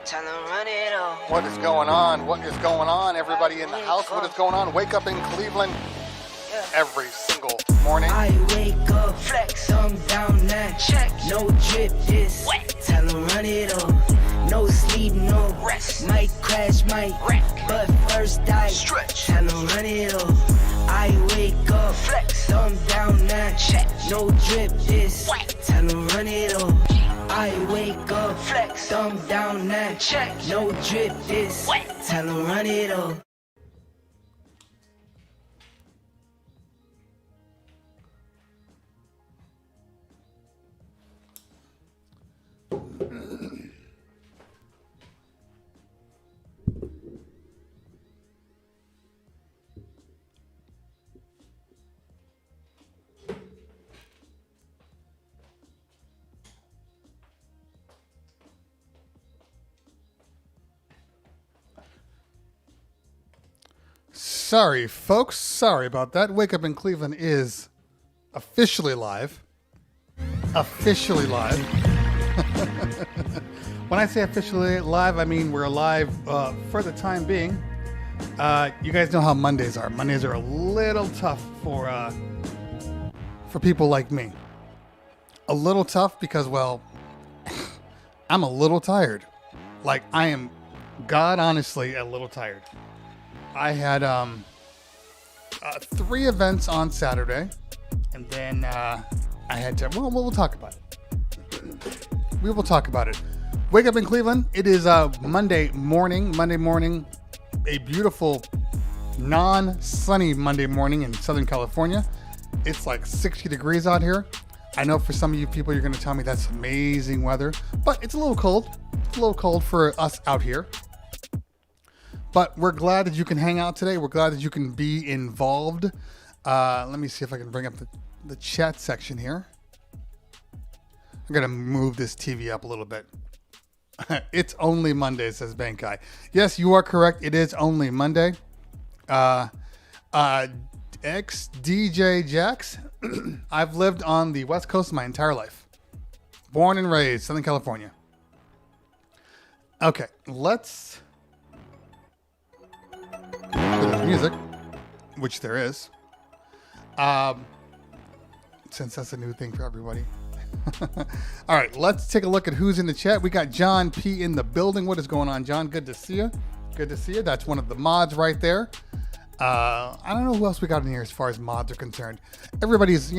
Tell them run it on. What is going on? What is going on, everybody in the house? What is going on? Wake up in Cleveland every single morning. I wake up, flex, thumb down, now check. No drip, just wet. Tell them run it on. No sleep, no rest. Might crash, might wreck. But first I stretch. Tell them run it on. I wake up, flex, thumb down, now check. No drip, just wet. Tell them run it on. I wake up, flex, thumb down, now check. No drip, this wet. Tell them run it on. Sorry, folks. Sorry about that. Wake Up in Cleveland is officially live. Officially live. When I say officially live, I mean we're live for the time being. You guys know how Mondays are. Mondays are a little tough for people like me. A little tough because, well, I'm a little tired. Like, I am, God honestly, a little tired. I had 3 events on Saturday, and then I had to, well, we'll talk about it. We will talk about it. Wake Up in Cleveland. It is Monday morning, a beautiful, non-sunny Monday morning in Southern California. It's like 60 degrees out here. I know for some of you people, you're going to tell me that's amazing weather, but it's a little cold. It's a little cold for us out here. But we're glad that you can hang out today. We're glad that you can be involved. Let me see if I can bring up the chat section here. I'm going to move this TV up a little bit. It's only Monday, says Bankai. Yes, you are correct. It is only Monday. Ex-DJ Jax. I've lived on the West Coast my entire life. Born and raised, Southern California. Okay, let's... There's music, which there is. Since that's a new thing for everybody. All right, let's take a look at who's in the chat. We got John P in the building. What is going on, John? Good to see you. Good to see you. That's one of the mods right there. I don't know who else we got in here as far as mods are concerned. Everybody's,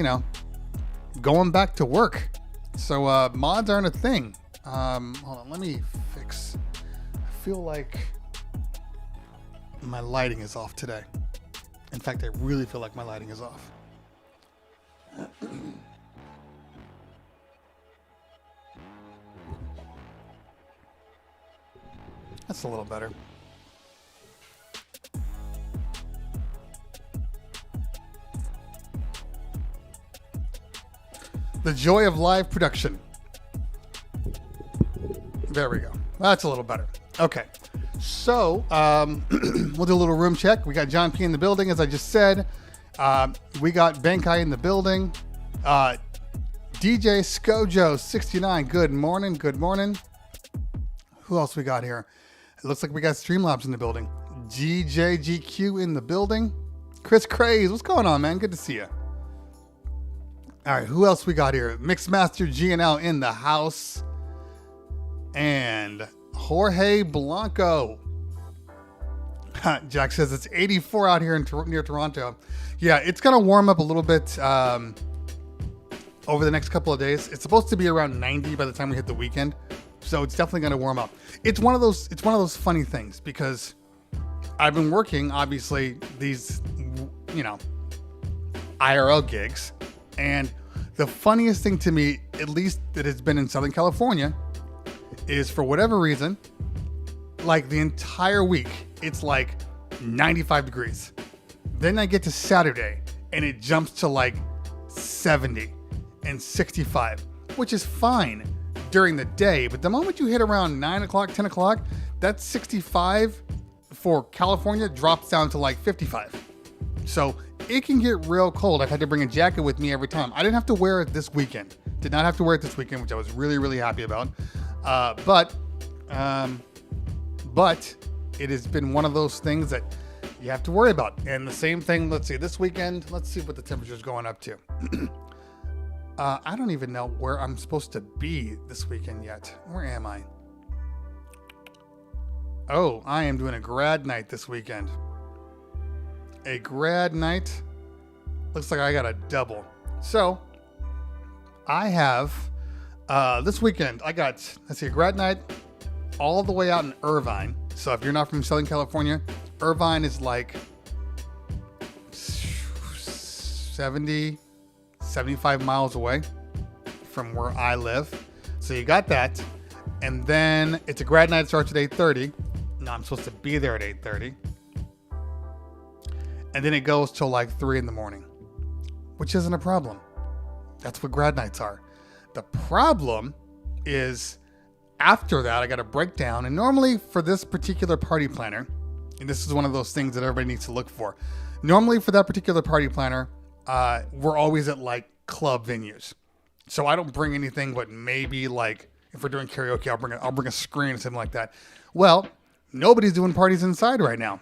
going back to work. So mods aren't a thing. Hold on, let me fix. I feel like my lighting is off today. In fact, I really feel like my lighting is off. That's a little better. The joy of live production. There we go. That's a little better. Okay. So, we'll do a little room check. We got John P in the building, as I just said. We got Bankai in the building. DJ Skojo69, good morning, good morning. Who else we got here? It looks like we got Streamlabs in the building. GJGQ in the building. Chris Craze, what's going on, man? Good to see you. All right, who else we got here? Mixmaster GNL in the house. And Jorge Blanco. Jack says it's 84 out here near Toronto. Yeah, it's going to warm up a little bit over the next couple of days. It's supposed to be around 90 by the time we hit the weekend. So it's definitely going to warm up. It's one of those funny things because I've been working, obviously, these, IRL gigs. And the funniest thing to me, at least that has been in Southern California, is for whatever reason, like the entire week, it's like 95 degrees. Then I get to Saturday and it jumps to like 70 and 65, which is fine during the day. But the moment you hit around 9 o'clock, 10 o'clock, that 65 for California drops down to like 55. So it can get real cold. I've had to bring a jacket with me every time. I didn't have to wear it this weekend. Did not have to wear it this weekend, which I was really, really happy about. But but it has been one of those things that you have to worry about. And the same thing, let's see, this weekend, let's see what the temperature's going up to. I don't even know where I'm supposed to be this weekend yet. Where am I? Oh, I am doing a grad night this weekend. A grad night. Looks like I got a double. So, I have, this weekend, I got, let's see, a grad night all the way out in Irvine. So if you're not from Southern California, Irvine is like 70, 75 miles away from where I live. So you got that. And then it's a grad night. It starts at 8:30. Now I'm supposed to be there at 8:30. And then it goes till like 3 in the morning, which isn't a problem. That's what grad nights are. The problem is after that, I got to break down. And normally for this particular party planner, and this is one of those things that everybody needs to look for. Normally for that particular party planner, we're always at like club venues. So I don't bring anything, but maybe like if we're doing karaoke, I'll bring a screen or something like that. Well, nobody's doing parties inside right now,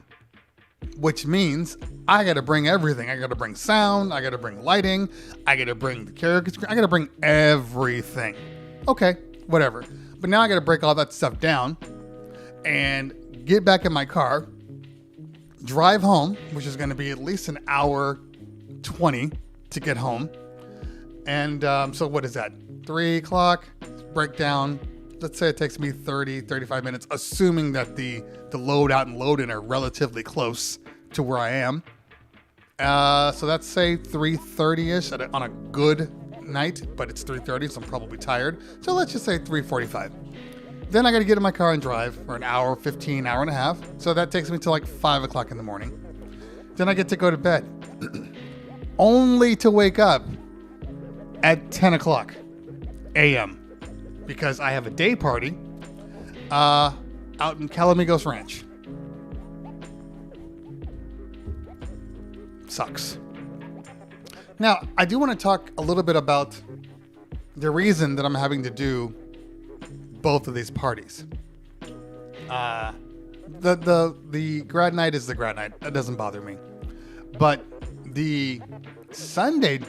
which means I got to bring everything. I got to bring sound. I got to bring lighting. I got to bring the karaoke screen. I got to bring everything. Okay, whatever. But now I got to break all that stuff down and get back in my car, drive home, which is going to be at least an hour 20 to get home. And so what is that? 3 o'clock, break down. Let's say it takes me 30, 35 minutes, assuming that the load out and load in are relatively close to where I am. So that's say 3:30-ish on a good night, but it's 3:30, so I'm probably tired. So let's just say 3:45. Then I got to get in my car and drive for an hour, 15, hour and a half. So that takes me to like 5 o'clock in the morning. Then I get to go to bed, only to wake up at 10 o'clock a.m. because I have a day party out in Calamigos Ranch. Sucks. Now, I do want to talk a little bit about the reason that I'm having to do both of these parties. The grad night is the grad night. That doesn't bother me. But the Sunday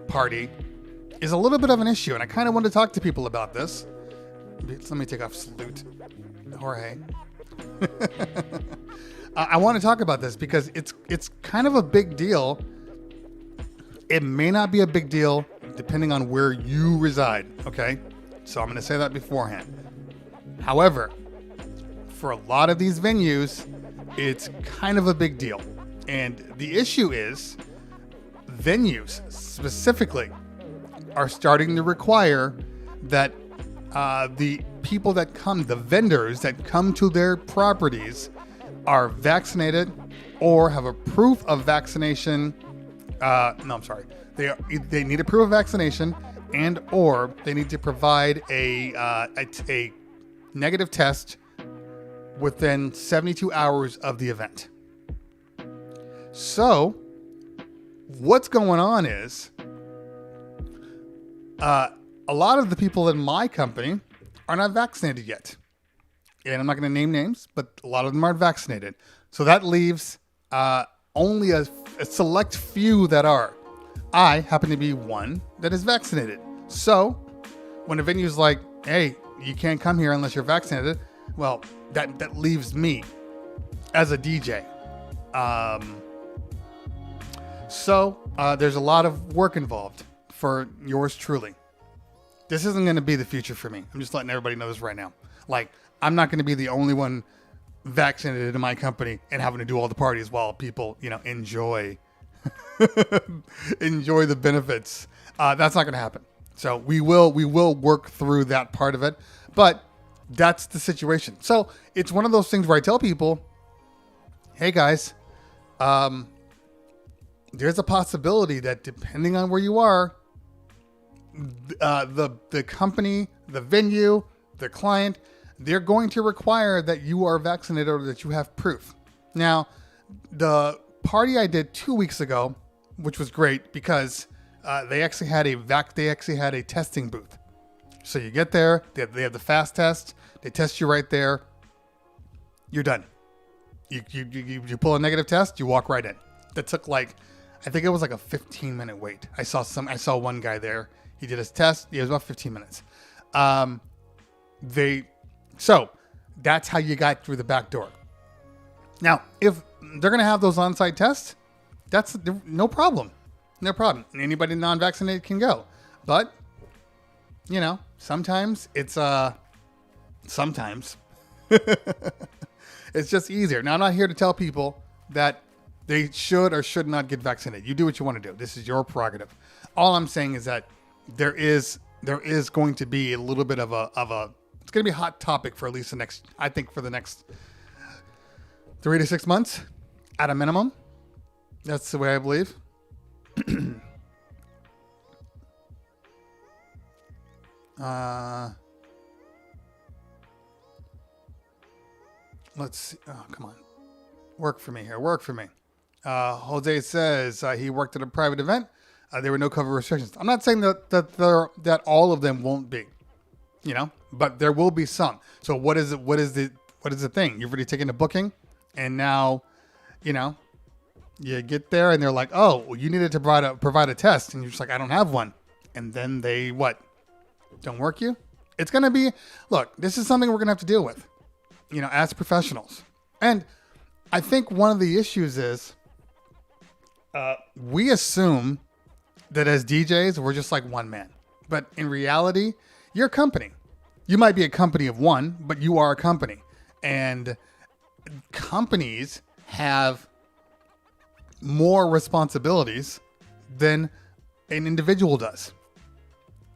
party is a little bit of an issue, and I kind of want to talk to people about this. Let me take off salute. Jorge. I want to talk about this because it's kind of a big deal. It may not be a big deal depending on where you reside, okay? So I'm going to say that beforehand. However, for a lot of these venues, it's kind of a big deal. And the issue is venues specifically are starting to require that the people that come, the vendors that come to their properties are vaccinated or have a proof of vaccination. They need a proof of vaccination and or they need to provide a negative test within 72 hours of the event. So what's going on is a lot of the people in my company are not vaccinated yet. And I'm not going to name names, but a lot of them aren't vaccinated. So that leaves only a select few that are. I happen to be one that is vaccinated. So when a venue's like, hey, you can't come here unless you're vaccinated, well, that leaves me as a DJ. So there's a lot of work involved for yours truly. This isn't going to be the future for me. I'm just letting everybody know this right now. Like, I'm not going to be the only one vaccinated in my company and having to do all the parties while people, enjoy the benefits. That's not going to happen. So we will work through that part of it, but that's the situation. So it's one of those things where I tell people, hey guys, there's a possibility that depending on where you are, the company, the venue, the client, they're going to require that you are vaccinated or that you have proof. Now, the party I did 2 weeks ago, which was great because they actually had a testing booth. So you get there, they have the fast test, they test you right there, you're done. You pull a negative test, you walk right in. That took I think it was like a 15-minute wait. I saw one guy there. He did his test. It was about 15 minutes. So that's how you got through the back door. Now, if they're going to have those on-site tests, that's no problem. No problem. Anybody non-vaccinated can go. But, sometimes it's it's just easier. Now, I'm not here to tell people that they should or should not get vaccinated. You do what you want to do. This is your prerogative. All I'm saying is that there is going to be a little bit of a it's going to be a hot topic for at least for the next 3 to 6 months at a minimum. That's the way I believe. Let's see. Oh, come on. Work for me here. Work for me. Jose says he worked at a private event. There were no COVID restrictions. I'm not saying that all of them won't be, but there will be some. So what is it? What is the thing? You've already taken a booking, and now, you get there and they're like, oh, well, you needed to provide a test, and you're just like, I don't have one, and then they don't work you. It's gonna be. Look, this is something we're gonna have to deal with, as professionals, and I think one of the issues is we assume that as DJs, we're just like one man. But in reality, you're a company. You might be a company of one, but you are a company. And companies have more responsibilities than an individual does.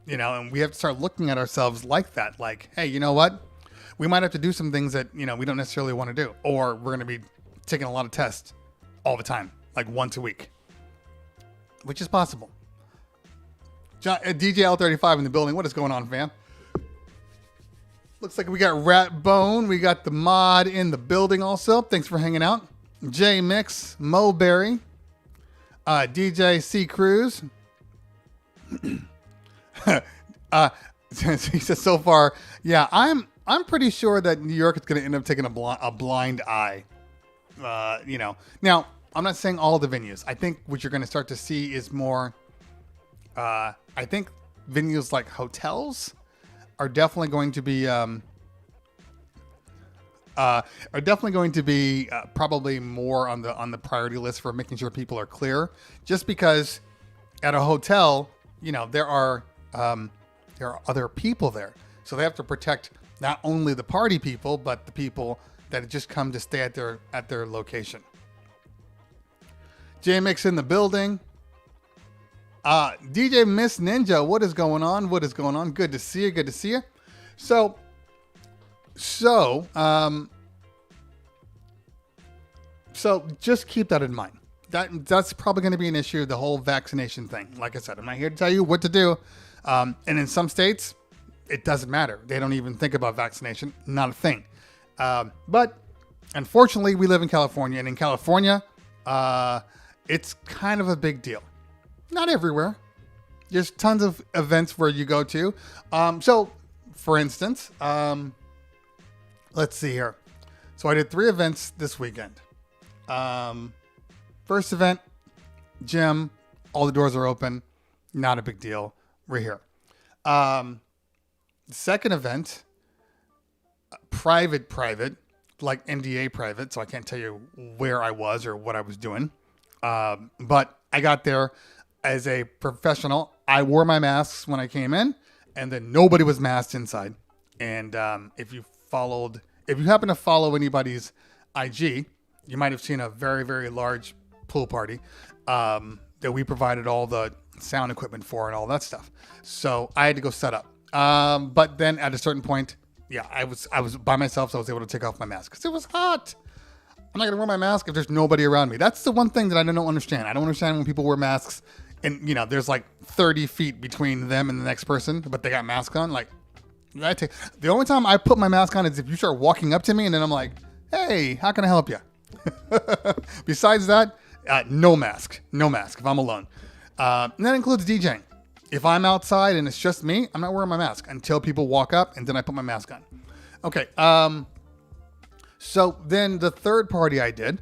And we have to start looking at ourselves like that. Like, hey, you know what? We might have to do some things that, we don't necessarily want to do. Or we're going to be taking a lot of tests all the time, like once a week, which is possible. DJ L35 in the building. What is going on, fam? Looks like we got Rat Bone. We got the mod in the building also. Thanks for hanging out. J Mix, Mo Berry, DJ C Cruz. He says so far, yeah, I'm pretty sure that New York is going to end up taking a blind eye. Now I'm not saying all the venues. I think what you're going to start to see is more. I think venues like hotels are definitely going to be probably more on the priority list for making sure people are clear. Just because at a hotel, there are other people there, so they have to protect not only the party people but the people that just come to stay at their location. JMX in the building. DJ Miss Ninja, what is going on? What is going on? Good to see you. Good to see you. So just keep that in mind. That's probably going to be an issue, the whole vaccination thing. Like I said, I'm not here to tell you what to do. And in some states, it doesn't matter. They don't even think about vaccination. Not a thing. But unfortunately, we live in California. And in California, it's kind of a big deal. Not everywhere. There's tons of events where you go to. So, for instance, let's see here. So I did 3 events this weekend. First event, gym. All the doors are open. Not a big deal. We're here. Second event, private, like NDA private. So I can't tell you where I was or what I was doing. But I got there as a professional. I wore my masks when I came in, and then nobody was masked inside. And if you happen to follow anybody's IG, you might have seen a very, very large pool party that we provided all the sound equipment for and all that stuff. So I had to go set up. But then at a certain point, yeah, I was by myself, so I was able to take off my mask because it was hot. I'm not going to wear my mask if there's nobody around me. That's the one thing that I don't understand. I don't understand when people wear masks and, there's like 30 feet between them and the next person, but they got masks on. Like, the only time I put my mask on is if you start walking up to me and then I'm like, hey, how can I help you? Besides that, no mask if I'm alone. And that includes DJing. If I'm outside and it's just me, I'm not wearing my mask until people walk up and then I put my mask on. Okay. So then the third party I did,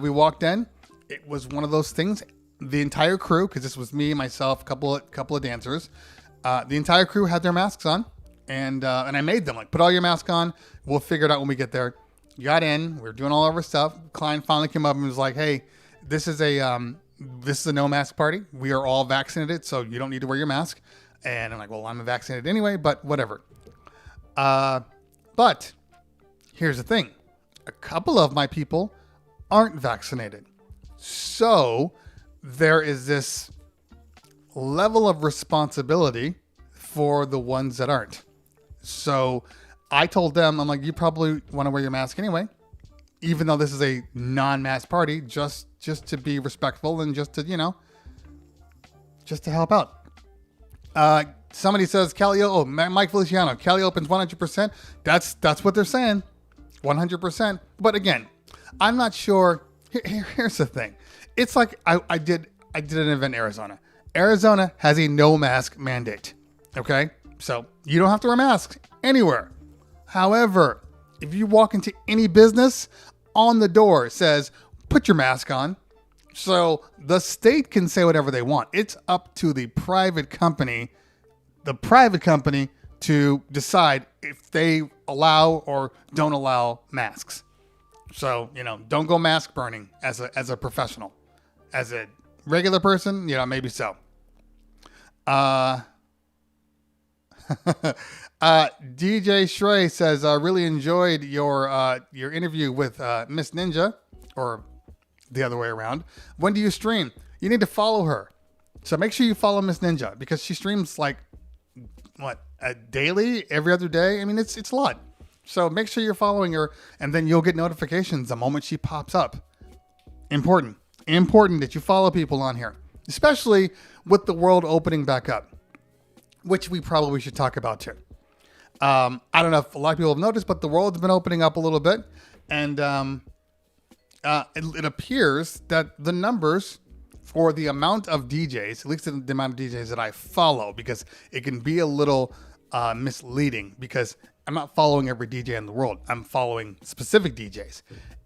we walked in. It was one of those things. The entire crew, because this was me, myself, couple of dancers. The entire crew had their masks on, and I made them like, put all your mask on. We'll figure it out when we get there. Got in. We were doing all of our stuff. Client finally came up and was like, "Hey, this is a no mask party. We are all vaccinated, so you don't need to wear your mask." And I'm like, "Well, I'm vaccinated anyway, but whatever." But here's the thing: a couple of my people aren't vaccinated, so there is this level of responsibility for the ones that aren't. So I told them, I'm like, you probably want to wear your mask anyway, even though this is a non-mask party, just to be respectful and just to, just to help out. Somebody says Mike Feliciano, Cali opens 100%. That's what they're saying, 100%. But again, I'm not sure. Here's the thing. It's like I did an event in Arizona. Arizona has a no mask mandate. Okay, so you don't have to wear masks anywhere. However, if you walk into any business, on the door it says, put your mask on. So the state can say whatever they want. It's up to the private company to decide if they allow or don't allow masks. So, don't go mask burning as a professional. As a regular person, maybe so. DJ Shrey says, really enjoyed your interview with Miss Ninja, or the other way around. When do you stream? You need to follow her. So make sure you follow Miss Ninja, because she streams like, daily, every other day. I mean, it's a lot. So make sure you're following her, and then you'll get notifications the moment she pops up. Important that you follow people on here, especially with the world opening back up, which we probably should talk about too. I don't know if a lot of people have noticed, but the world's been opening up a little bit, and it appears that the numbers for the amount of DJs, at least the amount of DJs that I follow, because it can be a little misleading, because I'm not following every DJ in the world. I'm following specific DJs,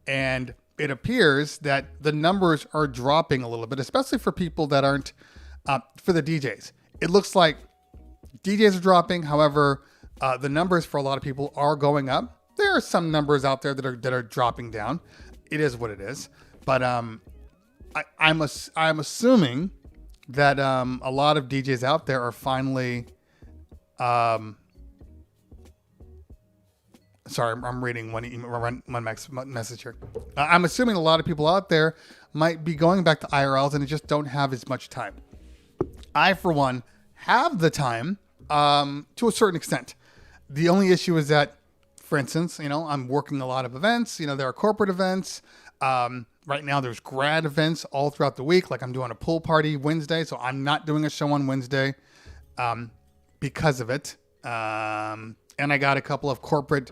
and it appears that the numbers are dropping a little bit, especially for people that aren't, for the DJs. It looks like DJs are dropping. However, the numbers for a lot of people are going up. There are some numbers out there that are dropping down. It is what it is. But I'm assuming that a lot of DJs out there are finally. Sorry, I'm reading one message here. I'm assuming a lot of people out there might be going back to IRLs and just don't have as much time. I, for one, have the time to a certain extent. The only issue is that, for instance, I'm working a lot of events. There are corporate events. Right now, there's grad events all throughout the week. Like, I'm doing a pool party Wednesday, so I'm not doing a show on Wednesday because of it. And I got a couple of corporate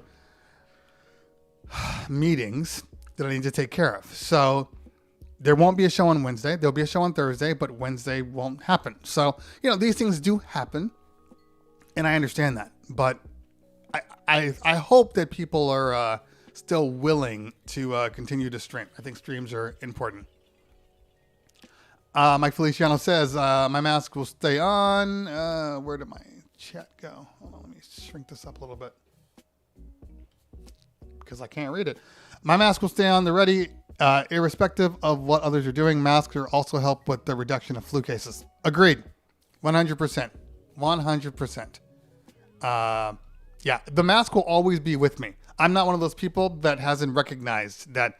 meetings that I need to take care of. So there won't be a show on Wednesday. There'll be a show on Thursday, but Wednesday won't happen. So, these things do happen, and I understand that. But I hope that people are still willing to continue to stream. I think streams are important. Mike Feliciano says, my mask will stay on. Where did my chat go? Hold on, let me shrink this up a little bit, because I can't read it. My mask will stay on the ready, irrespective of what others are doing. Masks are also help with the reduction of flu cases. Agreed. 100%. 100%. Yeah, the mask will always be with me. I'm not one of those people that hasn't recognized that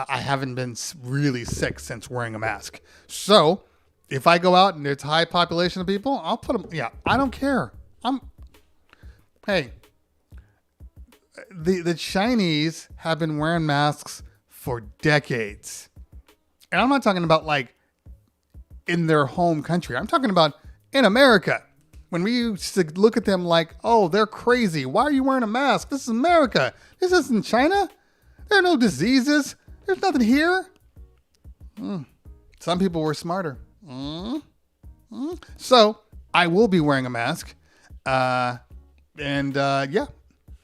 I haven't been really sick since wearing a mask. So if I go out and there's a high population of people, I'll put them. Yeah, I don't care. Hey, the Chinese have been wearing masks for decades. And I'm not talking about like in their home country. I'm talking about in America. When we used to look at them like, oh, they're crazy. Why are you wearing a mask? This is America. This isn't China. There are no diseases. There's nothing here. Some people were smarter. So I will be wearing a mask. Yeah,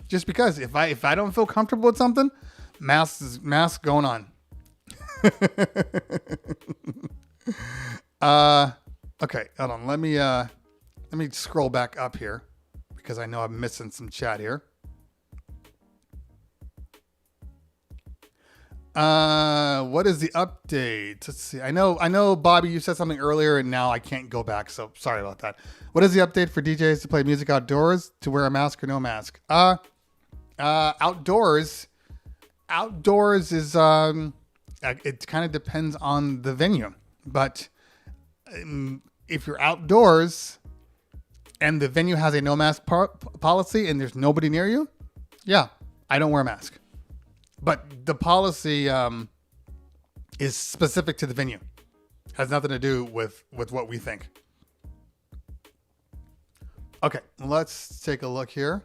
just because if I don't feel comfortable with something, Mask going on. Okay, hold on. Let me scroll back up here because I know I'm missing some chat here. What is the update? Let's see. I know, Bobby, you said something earlier and now I can't go back, so sorry about that. What is the update for DJs to play music outdoors, to wear a mask or no mask? Outdoors is, it kind of depends on the venue, but if you're outdoors and the venue has a no mask policy and there's nobody near you, yeah, I don't wear a mask. But the policy is specific to the venue. Has nothing to do with what we think. Okay, let's take a look here.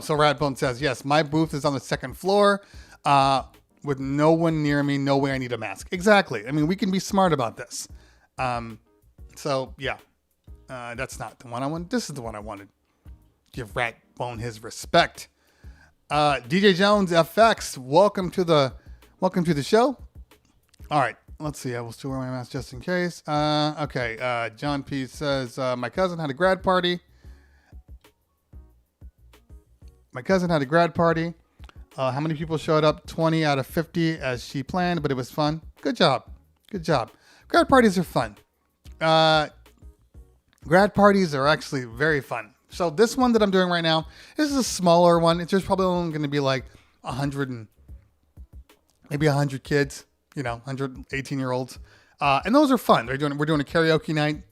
So Radbone says, yes, my booth is on the second floor with no one near me. No way I need a mask. Exactly. I mean, we can be smart about this. So, yeah, that's not the one I wanted. This is the one I wanted. Give Ratbone his respect. DJ Jones FX, welcome to the show. All right, let's see. I will still wear my mask just in case. Okay. John P says my cousin had a grad party. How many people showed up? 20 out of 50 as she planned, but it was fun. Good job. Grad parties are fun. Grad parties are actually very fun. So this one that I'm doing right now, this is a smaller one. It's just probably only going to be like 100 kids, 100 18-year-olds. And those are fun. We're doing a karaoke night.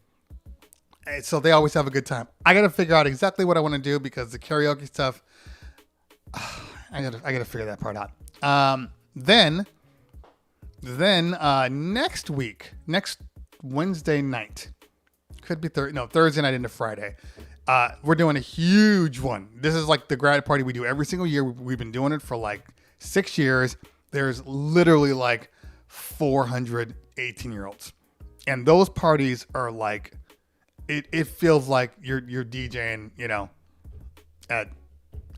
So they always have a good time. I got to figure out exactly what I want to do because the karaoke stuff, I got to figure that part out. Then next Wednesday night, could be Thursday night into Friday. We're doing a huge one. This is like the grad party we do every single year. We've been doing it for like 6 years. There's literally like 400 18-year-olds. And those parties are like, it feels like you're DJing, at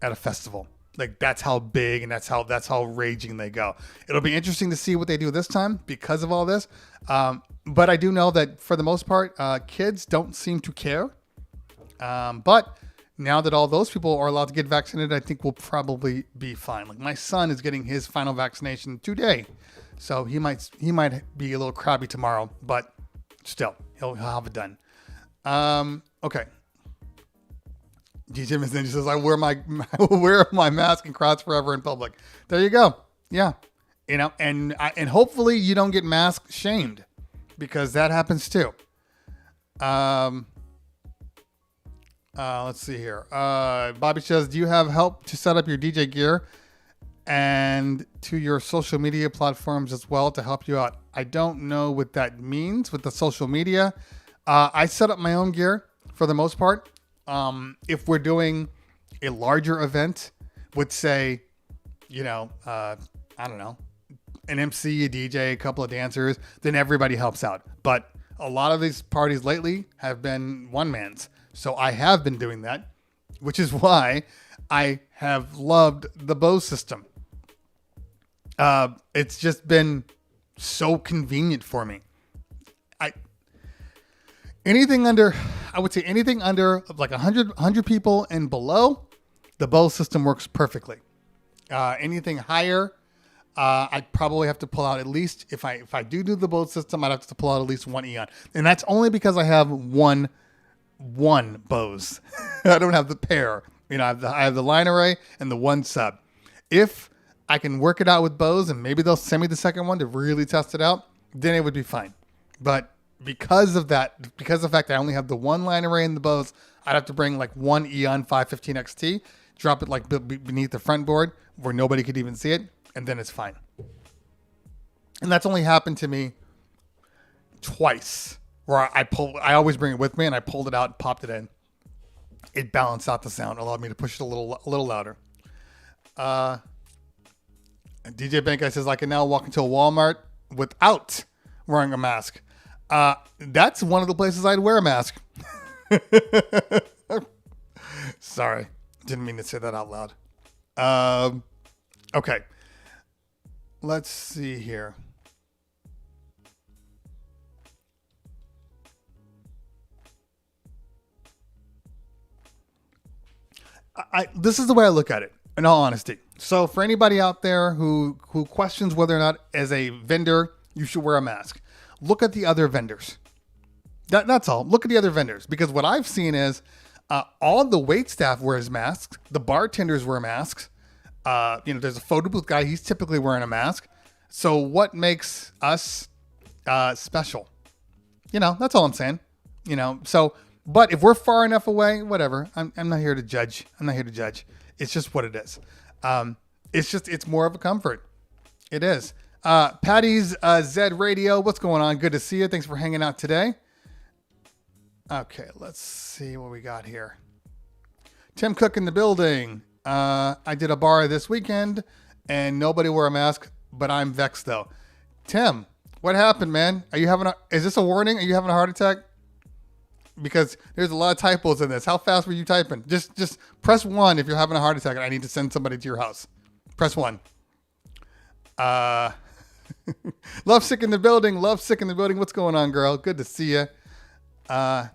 a festival. Like that's how big and that's how raging they go. It'll be interesting to see what they do this time because of all this. But I do know that for the most part, kids don't seem to care. But now that all those people are allowed to get vaccinated, I think we'll probably be fine. Like my son is getting his final vaccination today, so he might be a little crabby tomorrow, but still he'll have it done. Okay. DJ Miss Ninja says I wear my mask and cross forever in public. There you go. Yeah, and hopefully you don't get mask shamed because that happens too. Let's see here. Bobby says, do you have help to set up your DJ gear and to your social media platforms as well to help you out? I don't know what that means with the social media. I set up my own gear for the most part. If we're doing a larger event, would say, I don't know, an MC, a DJ, a couple of dancers, then everybody helps out. But a lot of these parties lately have been one man's. So I have been doing that, which is why I have loved the Bose system. It's just been so convenient for me. Anything under like 100 people and below, the Bose system works perfectly. Anything higher, I'd probably have to pull out at least, if I do the Bose system, I'd have to pull out at least one Eon. And that's only because I have one Bose. I don't have the pair. I have the line array and the one sub. If I can work it out with Bose and maybe they'll send me the second one to really test it out, then it would be fine. But because of the fact that I only have the one line array in the Bose, I'd have to bring like one Eon 515 XT, drop it like beneath the front board where nobody could even see it, and then it's fine. And that's only happened to me twice. Where I always bring it with me, and I pulled it out and popped it in. It balanced out the sound, allowed me to push it a little louder. DJ Bankai says I can now walk into a Walmart without wearing a mask. That's one of the places I'd wear a mask. Sorry. Didn't mean to say that out loud. Okay. Let's see here. This is the way I look at it, in all honesty. So for anybody out there who questions whether or not as a vendor you should wear a mask, look at the other vendors. That's all. Look at the other vendors, because what I've seen is all the wait staff wears masks. The bartenders wear masks. There's a photo booth guy. He's typically wearing a mask. So what makes us special? That's all I'm saying. But if we're far enough away, whatever. I'm not here to judge. It's just what it is. It's more of a comfort. It is. Patty's Zed Radio. What's going on? Good to see you. Thanks for hanging out today. Okay, let's see what we got here. Tim Cook in the building. I did a bar this weekend and nobody wore a mask, but I'm vexed though. Tim, what happened, man? Is this a warning? Are you having a heart attack? Because there's a lot of typos in this. How fast were you typing? Just press 1 if you're having a heart attack and I need to send somebody to your house. Press 1. Love Sick in the building. What's going on, girl? Good to see you. Yeah,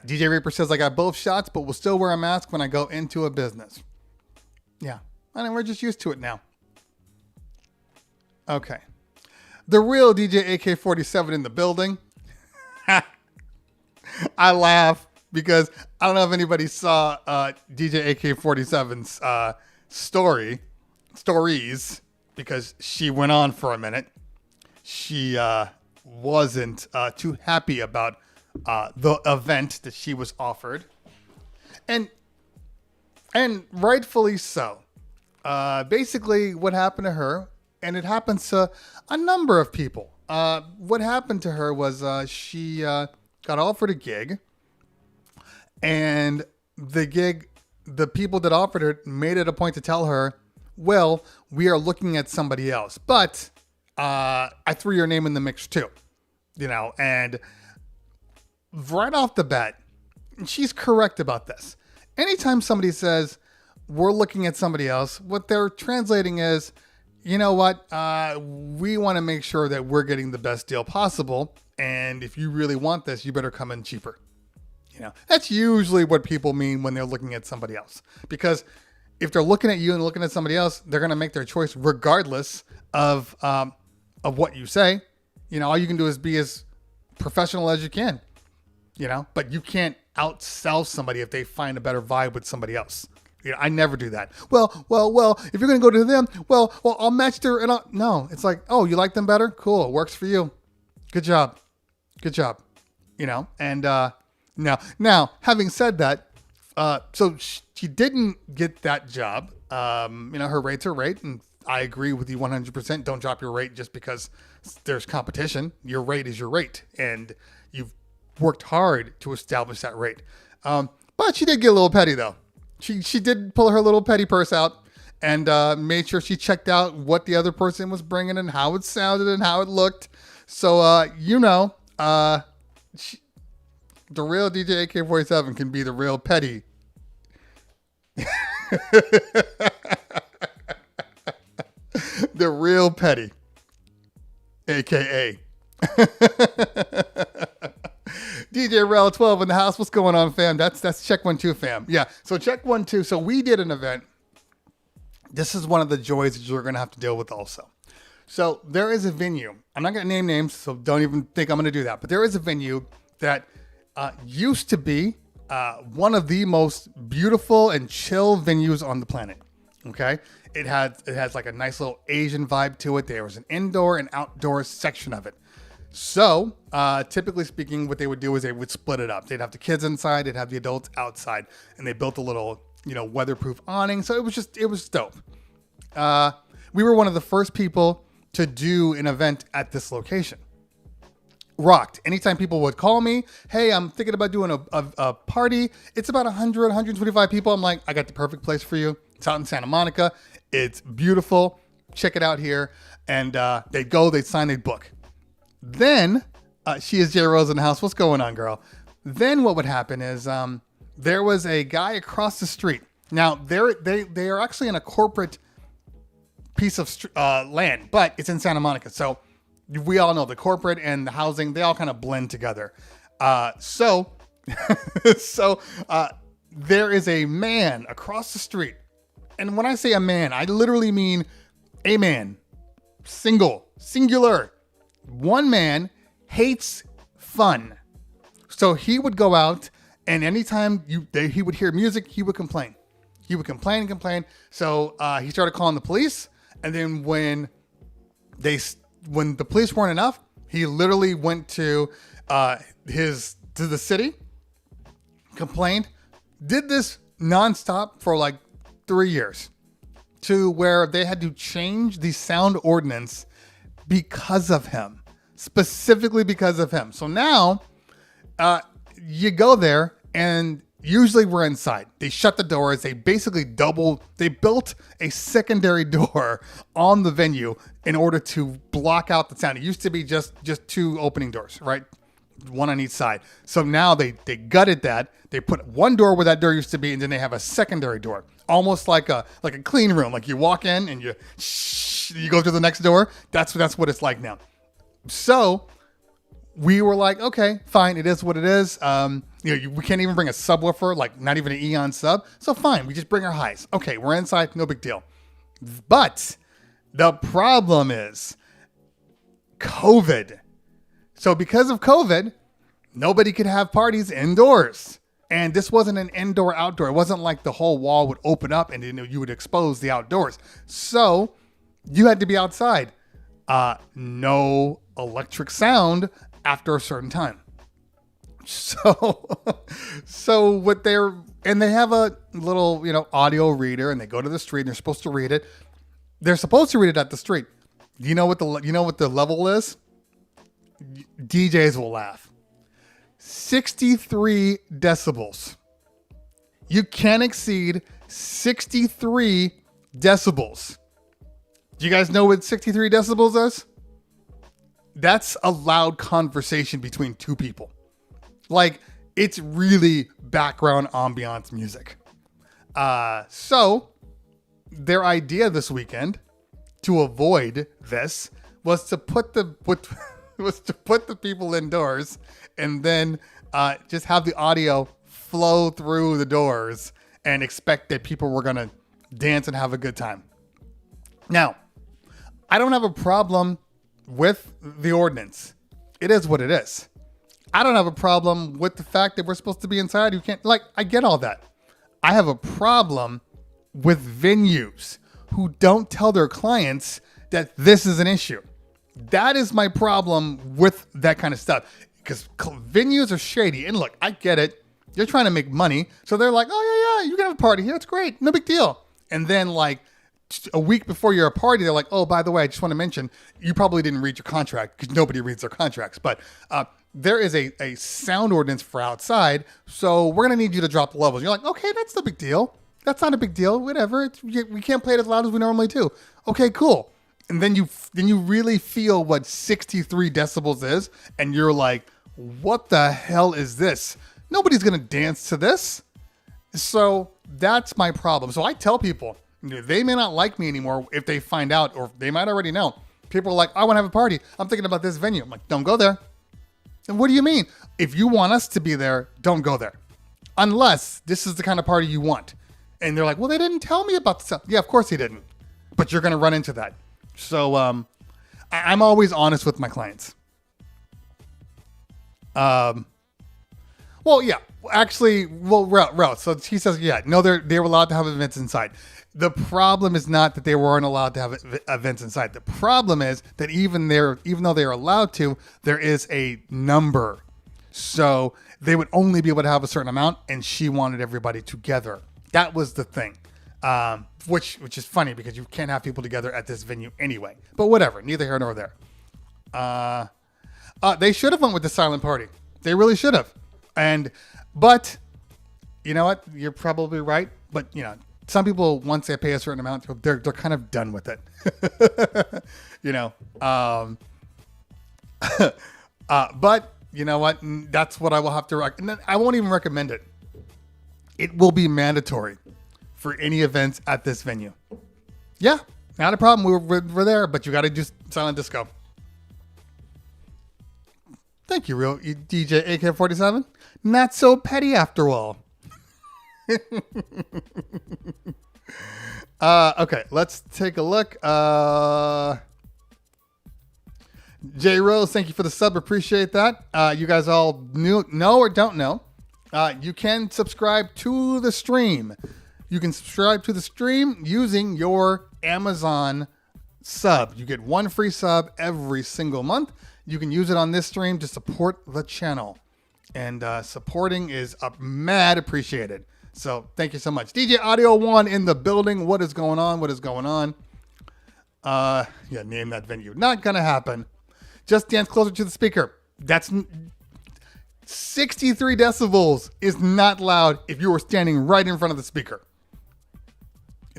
DJ Reaper says I got both shots, but will still wear a mask when I go into a business. Yeah, I mean, we're just used to it now. Okay. The real DJ AK-47 in the building. I laugh because I don't know if anybody saw DJ AK-47's stories, because she went on for a minute. She wasn't too happy about the event that she was offered, and rightfully so. Basically, what happened to her, and it happens to a number of people. What happened to her was she got offered a gig, and the people that offered her made it a point to tell her, well, we are looking at somebody else, but I threw your name in the mix too, and right off the bat, she's correct about this. Anytime somebody says we're looking at somebody else, what they're translating is, you know what, we want to make sure that we're getting the best deal possible. And if you really want this, you better come in cheaper. That's usually what people mean when they're looking at somebody else. Because if they're looking at you and looking at somebody else, they're going to make their choice regardless of what you say. All you can do is be as professional as you can. But you can't outsell somebody if they find a better vibe with somebody else. I never do that. Well, if you're going to go to them, well, I'll match their, no, it's like, oh, you like them better? Cool. It works for you. Good job. And, now having said that, so she didn't get that job. Her rate's her rate, and I agree with you 100%. Don't drop your rate just because there's competition. Your rate is your rate, and you've worked hard to establish that rate. But she did get a little petty though. She did pull her little petty purse out and made sure she checked out what the other person was bringing and how it sounded and how it looked. So, the real DJ AK-47 can be the real petty. The real petty. AKA. DJ Rel 12 in the house. What's going on, fam? That's check 1 2, fam. Yeah. So check 1 2. So we did an event. This is one of the joys that you're going to have to deal with also. So there is a venue. I'm not going to name names, so don't even think I'm going to do that. But there is a venue that used to be one of the most beautiful and chill venues on the planet. Okay. It has like a nice little Asian vibe to it. There was an indoor and outdoor section of it. So, typically speaking, what they would do is they would split it up. They'd have the kids inside, they'd have the adults outside, and they built a little, weatherproof awning. So it was dope. We were one of the first people to do an event at this location. Rocked. Anytime people would call me, hey, I'm thinking about doing a party. It's about 100, 125 people. I'm like, I got the perfect place for you. It's out in Santa Monica. It's beautiful. Check it out here. And they'd go, they'd sign, they'd book. Then, she is J Rose in the house. What's going on, girl? Then what would happen is there was a guy across the street. Now they are actually in a corporate piece of land, but it's in Santa Monica. So we all know the corporate and the housing, they all kind of blend together. So there is a man across the street. And when I say a man, I literally mean a man, singular. One man hates fun. So he would go out, and anytime he would hear music, he would complain. He would complain and complain. So he started calling the police. And then when the police weren't enough, he literally went to the city, complained, did this nonstop for like 3 years, to where they had to change the sound ordinance because of him, specifically because of him. So now you go there, and usually we're inside. They shut the doors. They basically they built a secondary door on the venue in order to block out the sound. It used to be just 2 opening doors, right? One on each side. So now they gutted that. They put one door where that door used to be, and then they have a secondary door, almost like a clean room. Like you walk in and you go to the next door. That's what it's like now. So we were like, okay, fine. It is what it is. We can't even bring a subwoofer, like not even an Eon sub. So fine, we just bring our highs. Okay, we're inside, no big deal. But the problem is COVID. So because of COVID, nobody could have parties indoors. And this wasn't an indoor-outdoor. It wasn't like the whole wall would open up and you would expose the outdoors. So you had to be outside. No electric sound after a certain time. So they have a little, audio reader, and they go to the street and they're supposed to read it. They're supposed to read it at the street. You know what the level is? DJs will laugh. 63 decibels. You can't exceed 63 decibels. Do you guys know what 63 decibels is? That's a loud conversation between 2 people. Like, it's really background ambiance music. So their idea this weekend to avoid this was to put the people indoors, and then just have the audio flow through the doors and expect that people were going to dance and have a good time. Now, I don't have a problem with the ordinance. It is what it is. I don't have a problem with the fact that we're supposed to be inside. You can't, I get all that. I have a problem with venues who don't tell their clients that this is an issue. That is my problem with that kind of stuff, because venues are shady. And look, I get it. You're trying to make money. So they're like, oh yeah, you can have a party here. It's great. No big deal. And then a week before your party, they're like, oh, by the way, I just want to mention, you probably didn't read your contract, because nobody reads their contracts. But there is a sound ordinance for outside. So we're going to need you to drop the levels. You're like, okay, that's no big deal. That's not a big deal. Whatever. We can't play it as loud as we normally do. Okay, cool. And then you really feel what 63 decibels is. And you're like, what the hell is this? Nobody's going to dance to this. So that's my problem. So I tell people, they may not like me anymore if they find out, or they might already know. People are like, I want to have a party. I'm thinking about this venue. I'm like, don't go there. And what do you mean? If you want us to be there, don't go there. Unless this is the kind of party you want. And they're like, well, they didn't tell me about the stuff. Yeah, of course they didn't. But you're going to run into that. So I'm always honest with my clients. Well, yeah. Actually, Ralph. So she says, yeah, no, they were allowed to have events inside. The problem is not that they weren't allowed to have events inside. The problem is that even though they're allowed to, there is a number. So they would only be able to have a certain amount, and she wanted everybody together. That was the thing. Which is funny, because you can't have people together at this venue anyway. But whatever, neither here nor there. They should have went with the silent party. They really should have. But you know what? You're probably right. But some people, once they pay a certain amount, they're kind of done with it. But you know what? That's what I will have to. I won't even recommend it. it will be mandatory for any events at this venue. Yeah, not a problem. We're there, but you got to do silent disco. Thank you, real DJ AK-47. Not so petty after all. Okay, let's take a look. J Rose, thank you for the sub. Appreciate that. You guys all know or don't know. You can subscribe to the stream. You can subscribe to the stream using your Amazon sub. You get one free sub every single month. You can use it on this stream to support the channel. And supporting is mad appreciated. So thank you so much. DJ Audio 1 in the building. What is going on? What is going on? Yeah, name that venue. Not going to happen. Just dance closer to the speaker. That's 63 decibels is not loud if you were standing right in front of the speaker.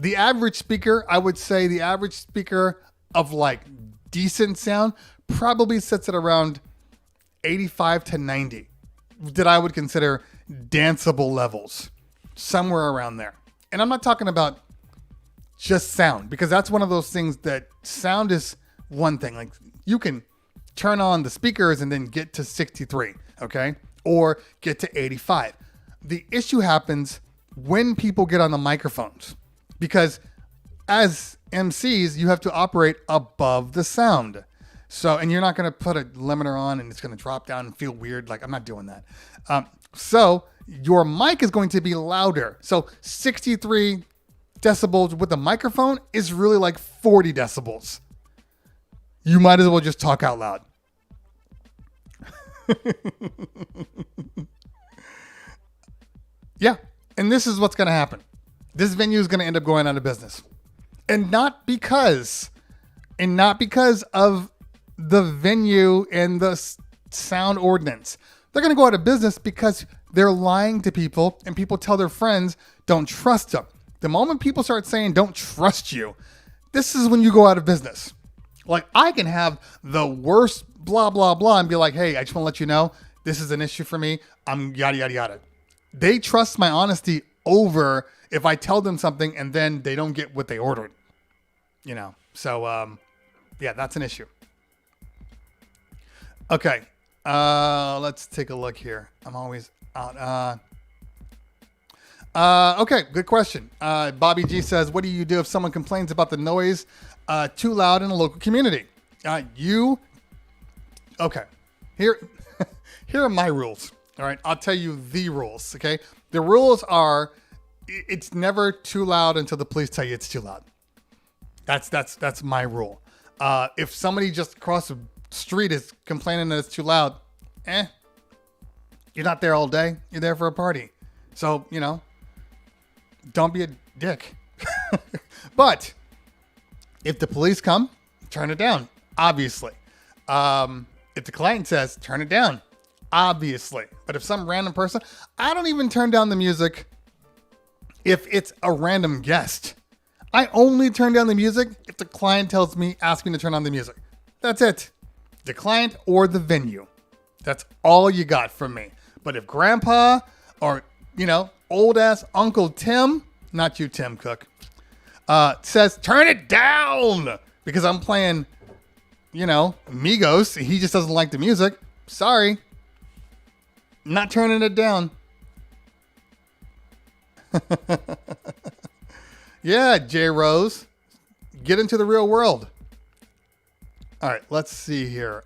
The average speaker, I would say the average speaker of like decent sound probably sits at around 85 to 90 that I would consider danceable levels, somewhere around there. And I'm not talking about just sound, because that's one of those things that sound is one thing. Like you can turn on the speakers and then get to 63, okay? Or get to 85. The issue happens when people get on the microphones, because as MCs, you have to operate above the sound. So, and you're not going to put a limiter on and it's going to drop down and feel weird. Like, I'm not doing that. So your mic is going to be louder. So 63 decibels with the microphone is really like 40 decibels. You might as well just talk out loud. Yeah. And this is what's going to happen. This venue is going to end up going out of business. And not because of the venue and the sound ordinance. They're going to go out of business because they're lying to people, and people tell their friends, don't trust them. The moment people start saying, don't trust you, this is when you go out of business. Like, I can have the worst blah, blah, blah, and be like, hey, I just want to let you know, this is an issue for me. I'm yada, yada, yada. They trust my honesty over if I tell them something and then they don't get what they ordered. You know, so, yeah, that's an issue. Okay, let's take a look here. I'm always out. Okay, good question. Bobby G says, what do you do if someone complains about the noise too loud in a local community? Okay, here are my rules. All right, I'll tell you the rules, okay? The rules are, it's never too loud until the police tell you it's too loud. That's my rule. If somebody just across the street is complaining that it's too loud, you're not there all day. You're there for a party. So, you know, don't be a dick. But if the police come, turn it down, obviously. If the client says, turn it down, obviously. But if some random person, I don't even turn down the music if it's a random guest. I only turn down the music if the client tells me, ask me to turn on the music. That's it. The client or the venue. That's all you got from me. But if grandpa or, you know, old ass Uncle Tim, not you, Tim Cook, says, turn it down because I'm playing, you know, Migos. He just doesn't like the music. Sorry. Not turning it down. Yeah, J Rose. Get into the real world. All right, let's see here.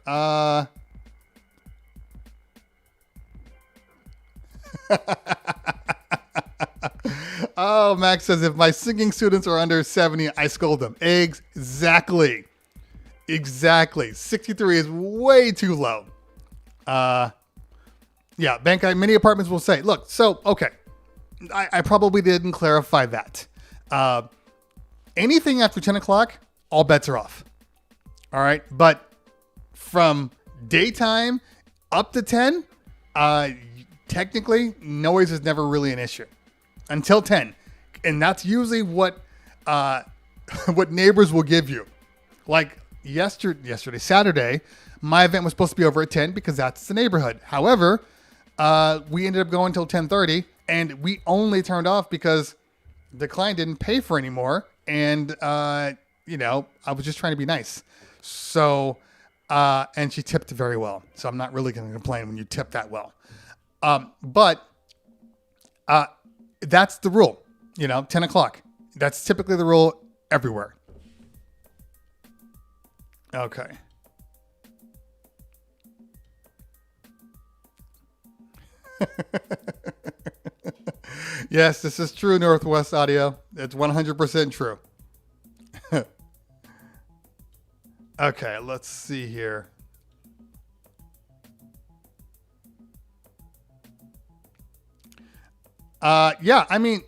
Oh, Max says, if my singing students are under 70, I scold them. Exactly. 63 is way too low. Yeah, many apartments will say, look, so, okay. I probably didn't clarify that. Anything after 10 o'clock, all bets are off. All right. But from daytime up to 10, technically noise is never really an issue until 10. And that's usually what neighbors will give you. Like yesterday, Saturday, my event was supposed to be over at 10 because that's the neighborhood. However, we ended up going till 10:30 And we only turned off because the client didn't pay for any more. And, I was just trying to be nice. So, and she tipped very well. So I'm not really going to complain when you tip that well. But that's the rule, 10 o'clock. That's typically the rule everywhere. Okay. Yes, this is true, Northwest Audio. It's 100% true. Okay, let's see here. Yeah, I mean,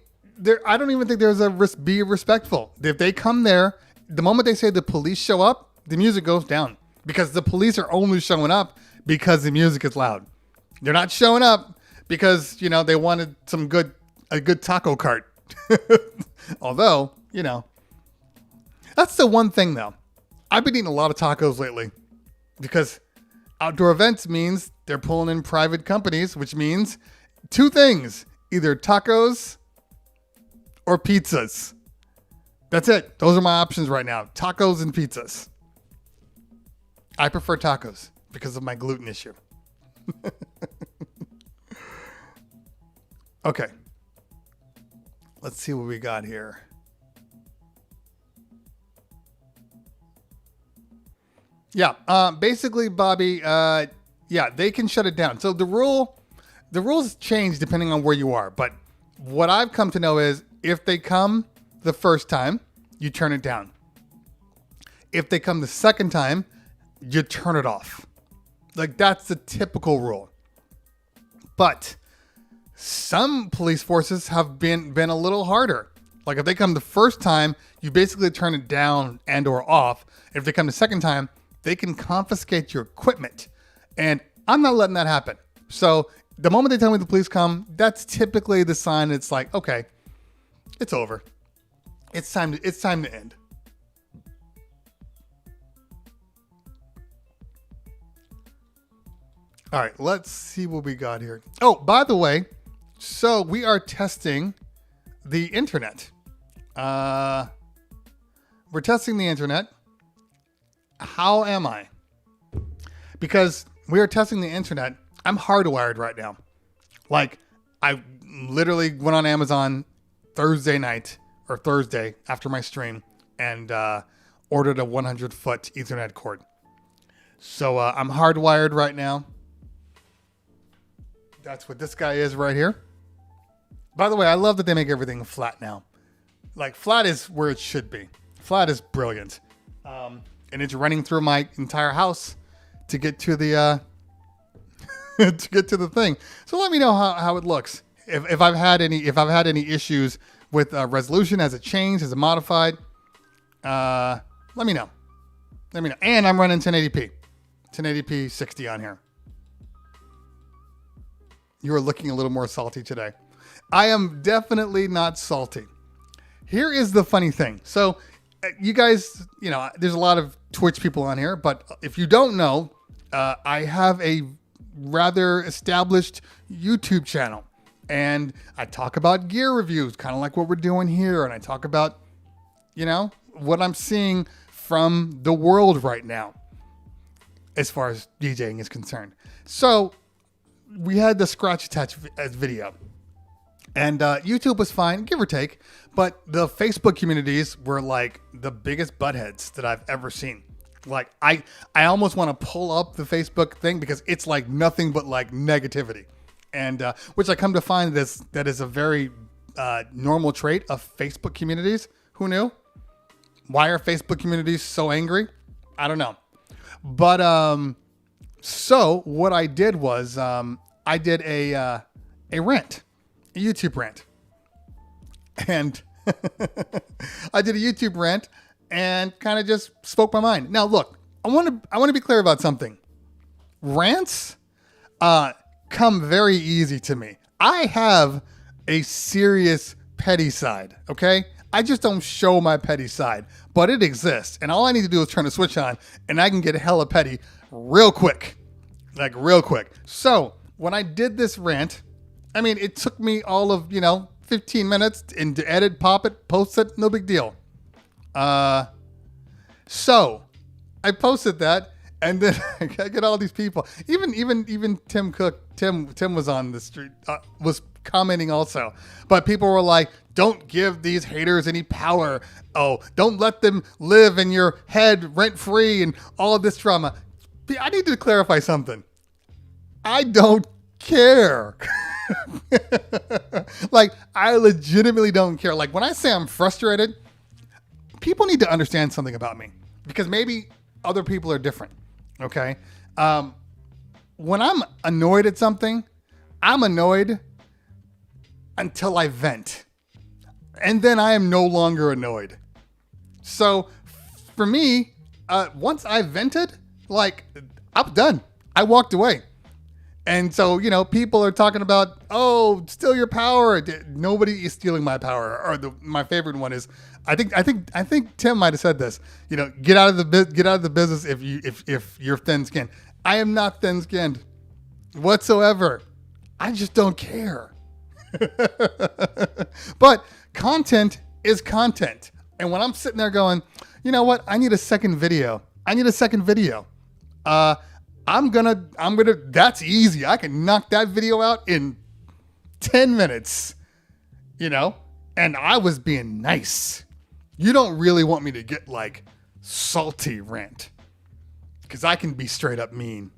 I don't even think there's be respectful. If they come there, the moment they say the police show up, the music goes down because the police are only showing up because the music is loud. They're not showing up because, they wanted a good taco cart. Although, that's the one thing though. I've been eating a lot of tacos lately because outdoor events means they're pulling in private companies, which means two things, either tacos or pizzas. That's it. Those are my options right now. Tacos and pizzas. I prefer tacos because of my gluten issue. Okay. Let's see what we got here. Yeah. Basically, Bobby, they can shut it down. So the rules change depending on where you are. But what I've come to know is if they come the first time, you turn it down. If they come the second time, you turn it off. Like that's the typical rule. But some police forces have been a little harder. Like if they come the first time, you basically turn it down and or off. If they come the second time, they can confiscate your equipment. And I'm not letting that happen. So the moment they tell me the police come, that's typically the sign it's like, okay, it's over. It's time to end. All right, let's see what we got here. Oh, by the way, so we are testing the internet. We're testing the internet. How am I? Because we are testing the internet. I'm hardwired right now. Like, I literally went on Amazon Thursday after my stream and ordered a 100-foot Ethernet cord. So I'm hardwired right now. That's what this guy is right here. By the way, I love that they make everything flat now. Like flat is where it should be. Flat is brilliant. And it's running through my entire house to get to the to get to the thing. So let me know how it looks. If I've had any issues with resolution, has it changed, has it modified? Let me know. And I'm running 1080p 60 on here. You are looking a little more salty today. I am definitely not salty. Here is the funny thing. So you guys, there's a lot of Twitch people on here, but if you don't know, I have a rather established YouTube channel and I talk about gear reviews, kind of like what we're doing here. And I talk about, what I'm seeing from the world right now as far as DJing is concerned. So we had the scratch attached video and YouTube was fine, give or take, but the Facebook communities were like the biggest buttheads that I've ever seen. Like I almost want to pull up the Facebook thing because it's like nothing but like negativity, and which I come to find that is a very normal trait of Facebook communities. Who knew? Why are Facebook communities so angry? I don't know. But so what I did was I did a rant, a YouTube rant, and I did a YouTube rant and kind of just spoke my mind. Now, look, I want to be clear about something. Rants come very easy to me. I have a serious petty side, okay? I just don't show my petty side, but it exists. And all I need to do is turn the switch on and I can get hella petty real quick. Like real quick. So when I did this rant, I mean, it took me all of, 15 minutes and to edit, pop it, post it, no big deal. So I posted that, and then I get all these people. Even Tim Cook, Tim was on the street, was commenting also. But people were like, "Don't give these haters any power. Oh, don't let them live in your head rent free and all of this drama." I need to clarify something. I don't care. Like, I legitimately don't care. Like, when I say I'm frustrated, people need to understand something about me, because maybe other people are different. Okay. When I'm annoyed at something, I'm annoyed until I vent, and then I am no longer annoyed. So for me, once I vented, like, I'm done. I walked away. And so, people are talking about, oh, steal your power. Nobody is stealing my power. Or my favorite one is, I think Tim might have said this. Get out of the business if you're thin-skinned. I am not thin-skinned whatsoever. I just don't care. But content is content. And when I'm sitting there going, you know what? I need a second video. I'm gonna, that's easy. I can knock that video out in 10 minutes, and I was being nice. You don't really want me to get like salty rant, because I can be straight up mean.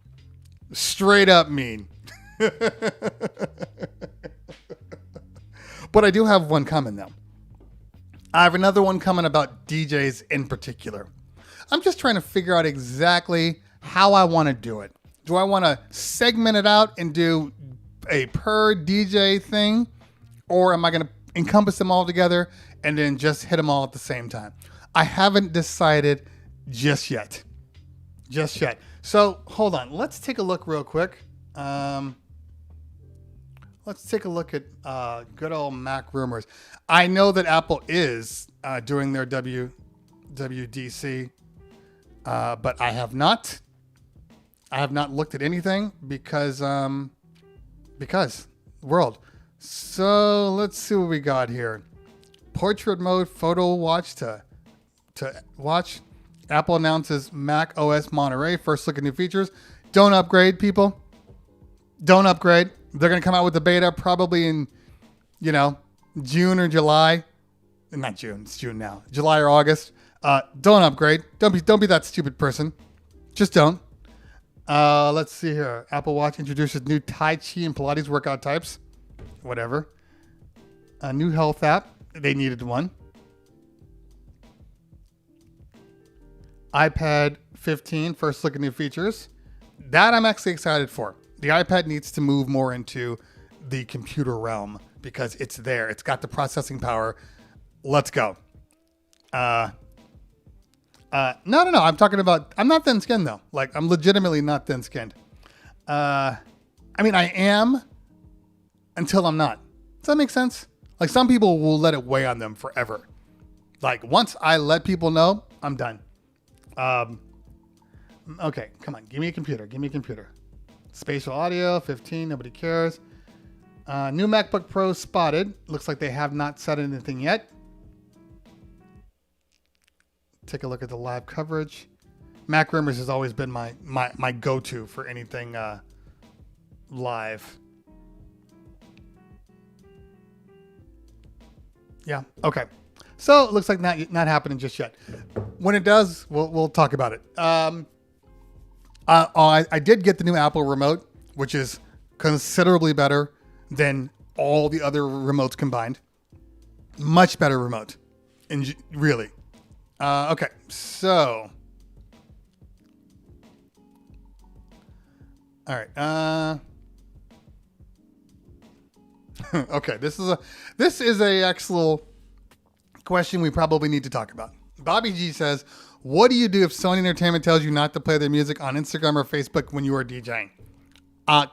But I do have one coming though. I have another one coming about DJs in particular. I'm just trying to figure out exactly how I want to do it. Do I want to segment it out and do a per DJ thing? Or am I going to encompass them all together and then just hit them all at the same time? I haven't decided just yet. So hold on. Let's take a look real quick. Let's take a look at good old Mac rumors. I know that Apple is doing their WWDC, but I have not. I have not looked at anything because world. So let's see what we got here. Portrait mode photo watch to watch. Apple announces Mac OS Monterey. First look at new features. Don't upgrade, people. Don't upgrade. They're going to come out with the beta probably in, June or July. Not June. It's June now. July or August. Don't upgrade. Don't be that stupid person. Just don't. Let's see here. Apple Watch introduces new Tai Chi and Pilates workout types. Whatever. A new health app. They needed one. iPad 15. First look at new features. That I'm actually excited for. The iPad needs to move more into the computer realm because it's there. It's got the processing power. Let's go. No. I'm talking about, I'm not thin-skinned though. Like, I'm legitimately not thin-skinned. I am until I'm not. Does that make sense? Like, some people will let it weigh on them forever. Like, once I let people know, I'm done. Okay, come on. Give me a computer. Spatial audio, 15. Nobody cares. New MacBook Pro spotted. Looks like they have not said anything yet. Take a look at the live coverage. Mac Rumors has always been my go-to for anything live. Yeah. Okay. So it looks like not happening just yet. When it does, we'll talk about it. I did get the new Apple remote, which is considerably better than all the other remotes combined. Much better remote, and really. Okay, so. All right. Okay, this is a actual question we probably need to talk about. Bobby G says, "What do you do if Sony Entertainment tells you not to play their music on Instagram or Facebook when you are DJing?"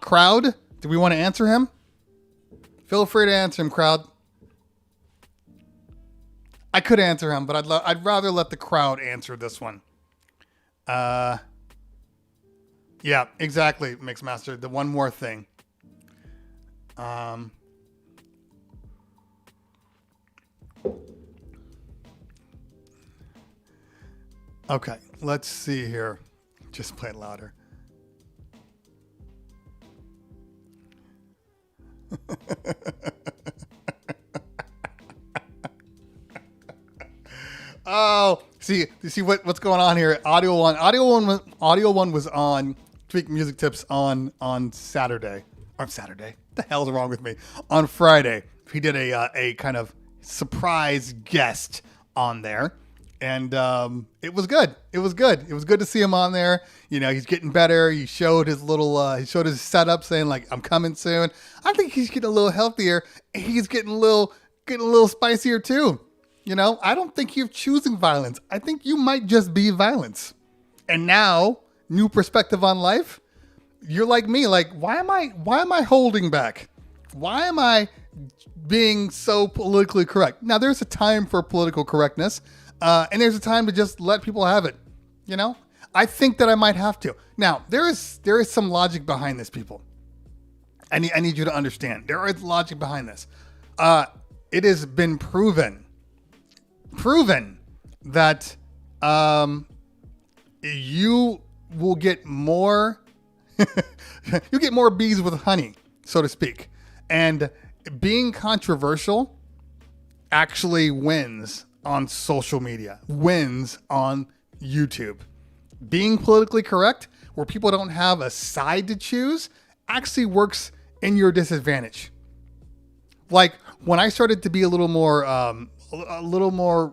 Crowd, do we want to answer him? Feel free to answer him, crowd. I could answer him, but I'd rather let the crowd answer this one. Yeah, exactly, Mixmaster. The one more thing. Okay, let's see here. Just play it louder. Oh, see what's going on here. Audio one was on Tweak Music Tips on Saturday. Or Saturday. What the hell's wrong with me? On Friday, he did a kind of surprise guest on there. And it was good. It was good. It was good to see him on there. You know, he's getting better. He showed his his setup, saying like, "I'm coming soon." I think he's getting a little healthier. He's getting a little spicier too. You know, I don't think you're choosing violence. I think you might just be violence. And now, new perspective on life. You're like me. Like, why am I holding back? Why am I being so politically correct? Now, there's a time for political correctness. And there's a time to just let people have it. You know, I think that I might have to. Now, there is some logic behind this, people. I need you to understand. There is logic behind this. It has been proven that you will get more you get more bees with honey, so to speak. And being controversial actually wins on social media, wins on YouTube. Being politically correct, where people don't have a side to choose, actually works in your disadvantage. Like when I started to be a little more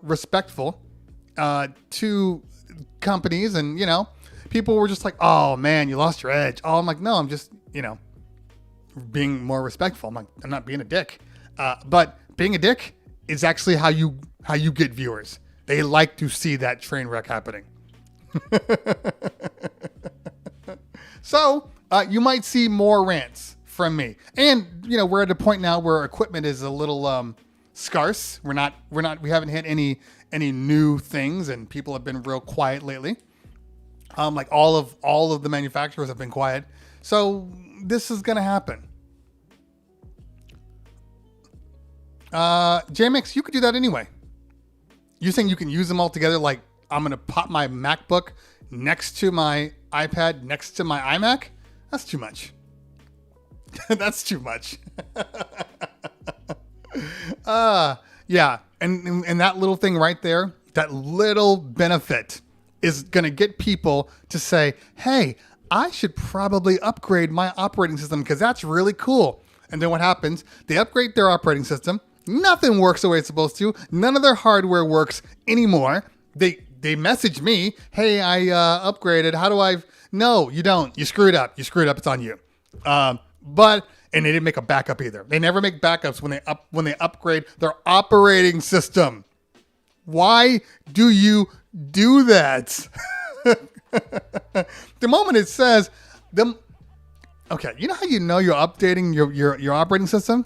respectful to companies, and you know, people were just like, "Oh man, you lost your edge." Oh, I'm like, no, I'm just being more respectful. I'm not being a dick. But being a dick is actually how you get viewers. They like to see that train wreck happening. So you might see more rants from me. And we're at a point now where equipment is a little scarce. We haven't hit any new things, and people have been real quiet lately. Like all of the manufacturers have been quiet. So this is gonna happen. JMX, you could do that anyway. You saying you can use them all together? Like I'm gonna pop my MacBook next to my iPad, next to my iMac? That's too much. That's too much. Yeah. And that little thing right there, that little benefit is going to get people to say, hey, I should probably upgrade my operating system because that's really cool. And then what happens? They upgrade their operating system. Nothing works the way it's supposed to. None of their hardware works anymore. They message me, hey, I upgraded. How do I? No, you don't. You screwed up. It's on you. And they didn't make a backup either. They never make backups when they upgrade their operating system. Why do you do that? The moment it says okay, you know how you know you're updating your operating system?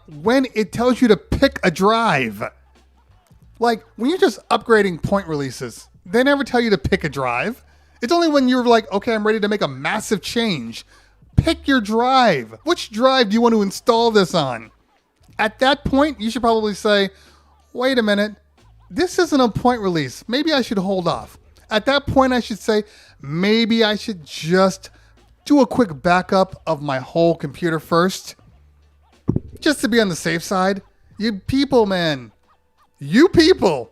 When it tells you to pick a drive. Like when you're just upgrading point releases, they never tell you to pick a drive. It's only when you're like, okay, I'm ready to make a massive change. Pick your drive. Which drive do you want to install this on? At that point, you should probably say, wait a minute, this isn't a point release. Maybe I should hold off. At that point, I should say, maybe I should just do a quick backup of my whole computer first, just to be on the safe side. You people, man. You people.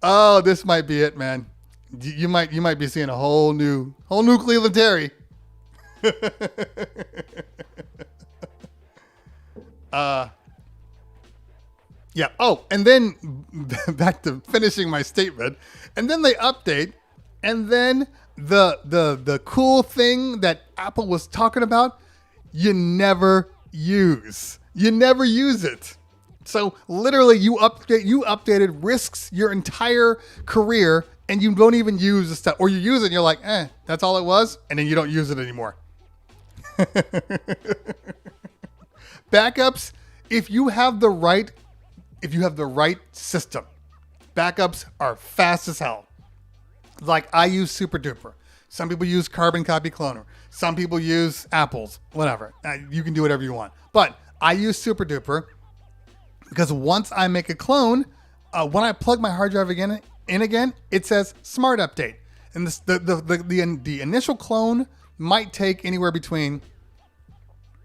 Oh, this might be it, man. You might be seeing a whole new Cleveland Terry. Yeah. Oh, and then back to finishing my statement. And then they update, and then the cool thing that Apple was talking about, you never use. You never use it. So literally, you updated risks your entire career, and you don't even use the stuff, or you use it and you're like, that's all it was, and then you don't use it anymore. Backups, if you have the right system, backups are fast as hell. Like I use Super Duper. Some people use carbon copy cloner. Some people use apples, whatever. You can do whatever you want. But I use Super Duper because once I make a clone, when I plug my hard drive in again, it says Smart Update. And the initial clone might take anywhere between,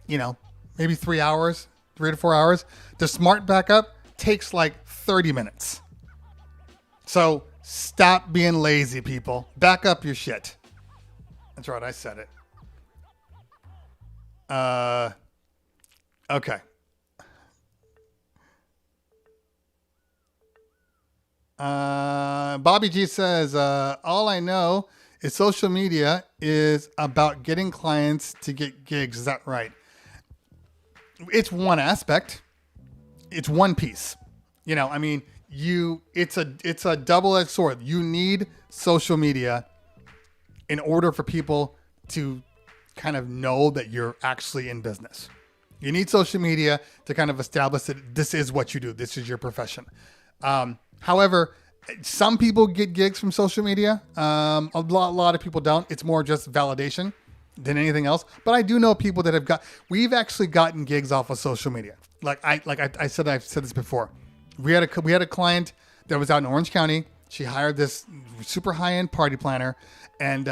maybe 3 hours, 3 to 4 hours. The Smart Backup takes like 30 minutes. So stop being lazy, people. Back up your shit. That's right, I said it. Okay. Bobby G says, all I know is social media is about getting clients to get gigs. Is that right? It's one aspect. It's one piece. It's a double-edged sword. You need social media in order for people to kind of know that you're actually in business. You need social media to kind of establish that this is what you do. This is your profession. However, some people get gigs from social media. A lot of people don't. It's more just validation than anything else. But I do know people that we've actually gotten gigs off of social media. I've said this before. We had a client that was out in Orange County. She hired this super high-end party planner, and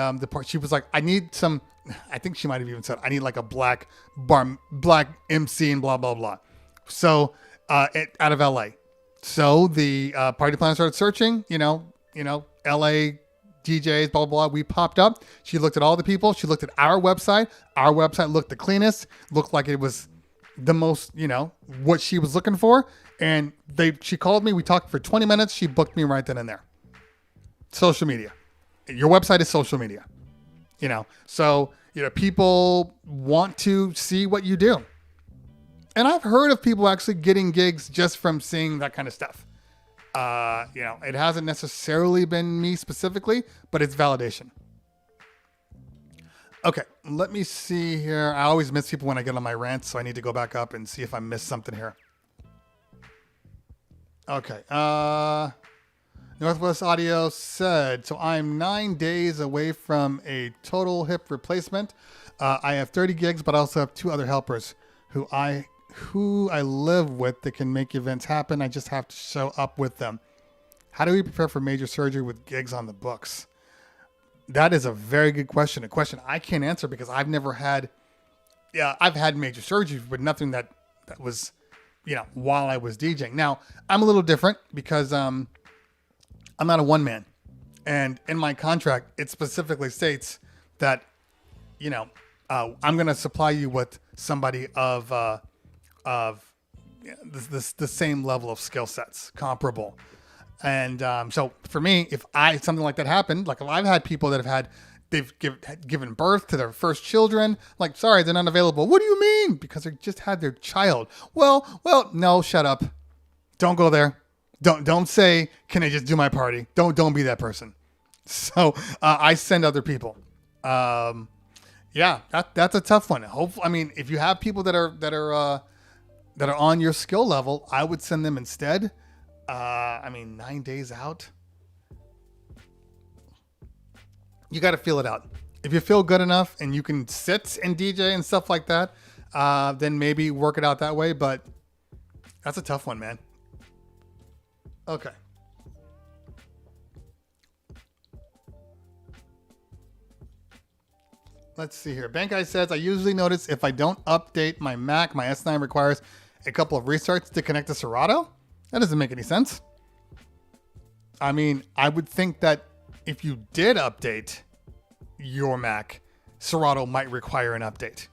she was like, I need some. I think she might have even said, I need like a black MC and blah blah blah. So out of LA. So the party planner started searching. LA DJs, blah blah blah. We popped up. She looked at all the people. She looked at our website. Our website looked the cleanest. Looked like it was the most, what she was looking for. And she called me. We talked for 20 minutes. She booked me right then and there. Social media. Your website is social media. So, people want to see what you do. And I've heard of people actually getting gigs just from seeing that kind of stuff. It hasn't necessarily been me specifically, but it's validation. Okay, let me see here. I always miss people when I get on my rants, so I need to go back up and see if I missed something here. Okay. Northwest Audio said, so I'm 9 days away from a total hip replacement. I have 30 gigs, but I also have 2 other helpers who I live with that can make events happen. I just have to show up with them. How do we prepare for major surgery with gigs on the books? That is a very good question. A question I can't answer because I've never had. Yeah, I've had major surgery, but nothing that was, while I was DJing. Now I'm a little different because I'm not a one man, and in my contract it specifically states that, I'm going to supply you with somebody of the same level of skill sets, comparable. And so for me, if something like that happened, like if I've had people that they've given birth to their first children, like, sorry, they're not available. What do you mean? Because they just had their child. Well, no, shut up. Don't go there. Don't say, can I just do my party? Don't be that person. So I send other people. Yeah, that's a tough one. Hopefully, if you have people that are on your skill level, I would send them instead. 9 days out. You got to feel it out. If you feel good enough and you can sit and DJ and stuff like that, then maybe work it out that way. But that's a tough one, man. Okay. Let's see here. Bank Guy says, I usually notice if I don't update my Mac, my S9 requires a couple of restarts to connect to Serato. That doesn't make any sense. I would think that if you did update your Mac, Serato might require an update.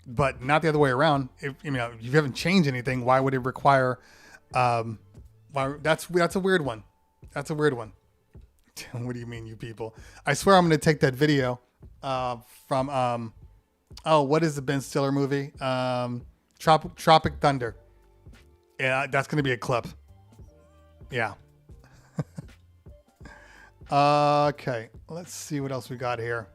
But not the other way around. If you haven't changed anything, why would it require... that's a weird one. That's a weird one. What do you mean, you people? I swear I'm going to take that video from... what is the Ben Stiller movie? Tropic Thunder. Yeah, that's going to be a clip. Yeah. Okay. Let's see what else we got here.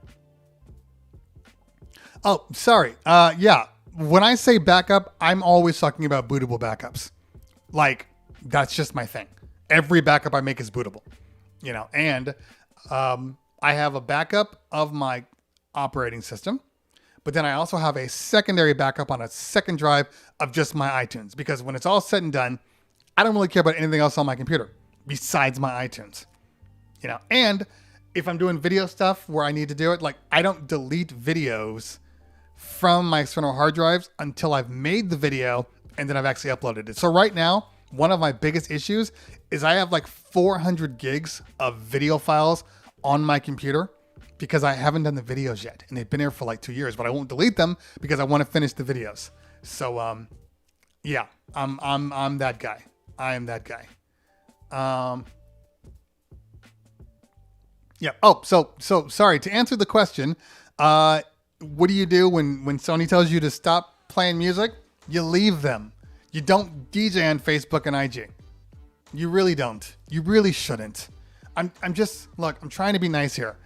Oh, sorry. Yeah. When I say backup, I'm always talking about bootable backups. Like, that's just my thing. Every backup I make is bootable. And I I have a backup of my operating system, but then I also have a secondary backup on a second drive of just my iTunes, because when it's all said and done, I don't really care about anything else on my computer besides my iTunes, you know. And if I'm doing video stuff where I need to do it, like I don't delete videos from my external hard drives until I've made the video and then I've actually uploaded it. So right now, one of my biggest issues is I have like 400 gigs of video files on my computer because I haven't done the videos yet, and they've been here for like 2 years, but I won't delete them because I want to finish the videos. So yeah, I'm that guy. I am that guy. Yeah. Oh, so sorry to answer the question. What do you do when Sony tells you to stop playing music? You leave them. You don't DJ on Facebook and IG. You really don't. You really shouldn't. I'm trying to be nice here.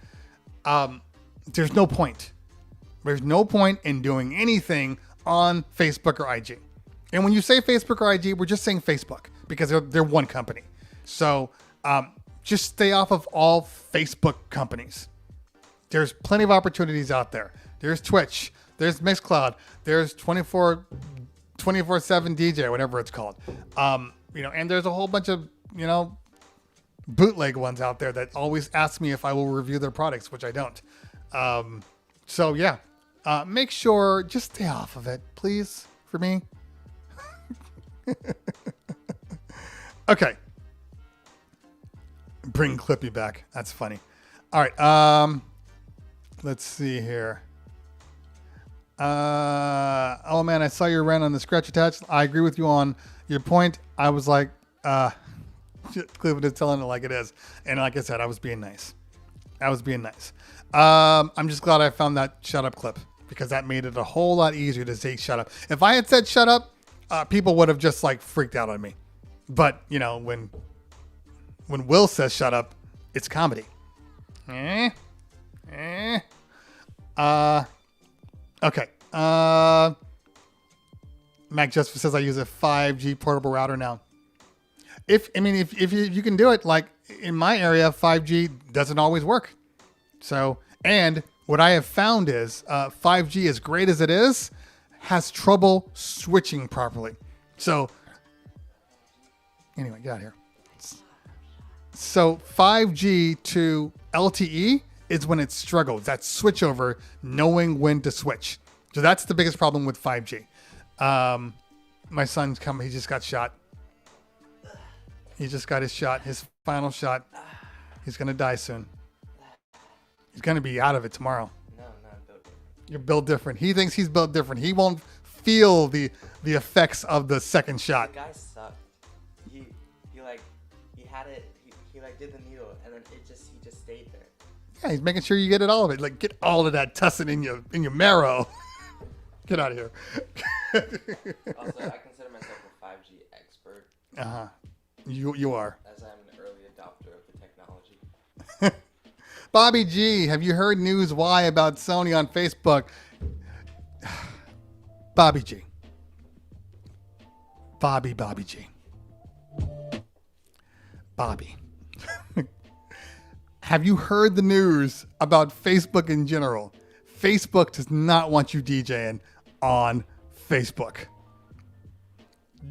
There's no point. There's no point in doing anything on Facebook or IG. And when you say Facebook or IG, we're just saying Facebook because they're one company. So just stay off of all Facebook companies. There's plenty of opportunities out there. There's Twitch. There's Mixcloud. There's 24/7 DJ, whatever it's called. And there's a whole bunch of, bootleg ones out there that always ask me if I will review their products, which I don't. So yeah, make sure, just stay off of it, please, for me. Okay. Bring Clippy back. That's funny. All right. Let's see here. Oh man, I saw your rant on the scratch attached. I agree with you on your point. I was like, Cleveland is telling it like it is. And like I said, I was being nice. I'm just glad I found that shut up clip because that made it a whole lot easier to say shut up. If I had said shut up, people would have just like freaked out on me. But when Will says shut up, it's comedy. Okay. Mac Justice says I use a 5G portable router now. If you can do it, like in my area, 5G doesn't always work. So, and what I have found is 5G, as great as it is, has trouble switching properly. So, anyway, get out of here. So 5G to LTE is when it struggles. That switchover, knowing when to switch. So that's the biggest problem with 5G. My son's coming. He just got shot. He just got his shot, his final shot. He's going to die soon. He's going to be out of it tomorrow. No, I'm built different. You're built different. He thinks he's built different. He won't feel the effects of the second shot. The guy sucked. He had it. He did the needle, and then he just stayed there. Yeah, he's making sure you get all of it. Like, get all of that tussin in your marrow. Get out of here. Also, I consider myself a 5G expert. Uh-huh. You are. As I'm an early adopter of the technology. Bobby G, have you heard news why about Sony on Facebook? Bobby G. Bobby G. Bobby. Have you heard the news about Facebook in general? Facebook does not want you DJing on Facebook.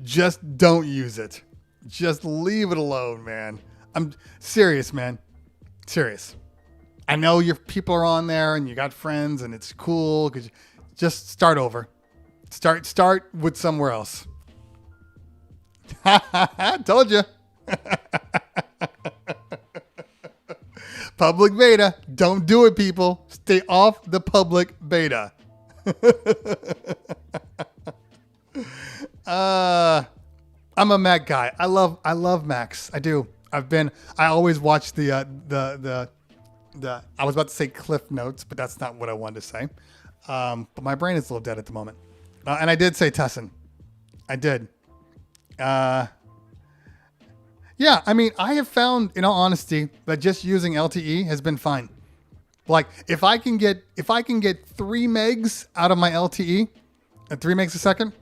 Just don't use it. Just leave it alone, man. I'm serious, man. Serious. I know your people are on there and you got friends and it's cool. Just start over. Start with somewhere else. Told you. Public beta. Don't do it, people. Stay off the public beta. I'm a Mac guy. I love Macs. I do. I always watch the I was about to say Cliff Notes, but that's not what I wanted to say. But my brain is a little dead at the moment. And I did say Tussin. I did. Yeah, I mean, I have found, in all honesty, that just using LTE has been fine. Like, if I can get 3 megs out of my LTE at 3 megs a second,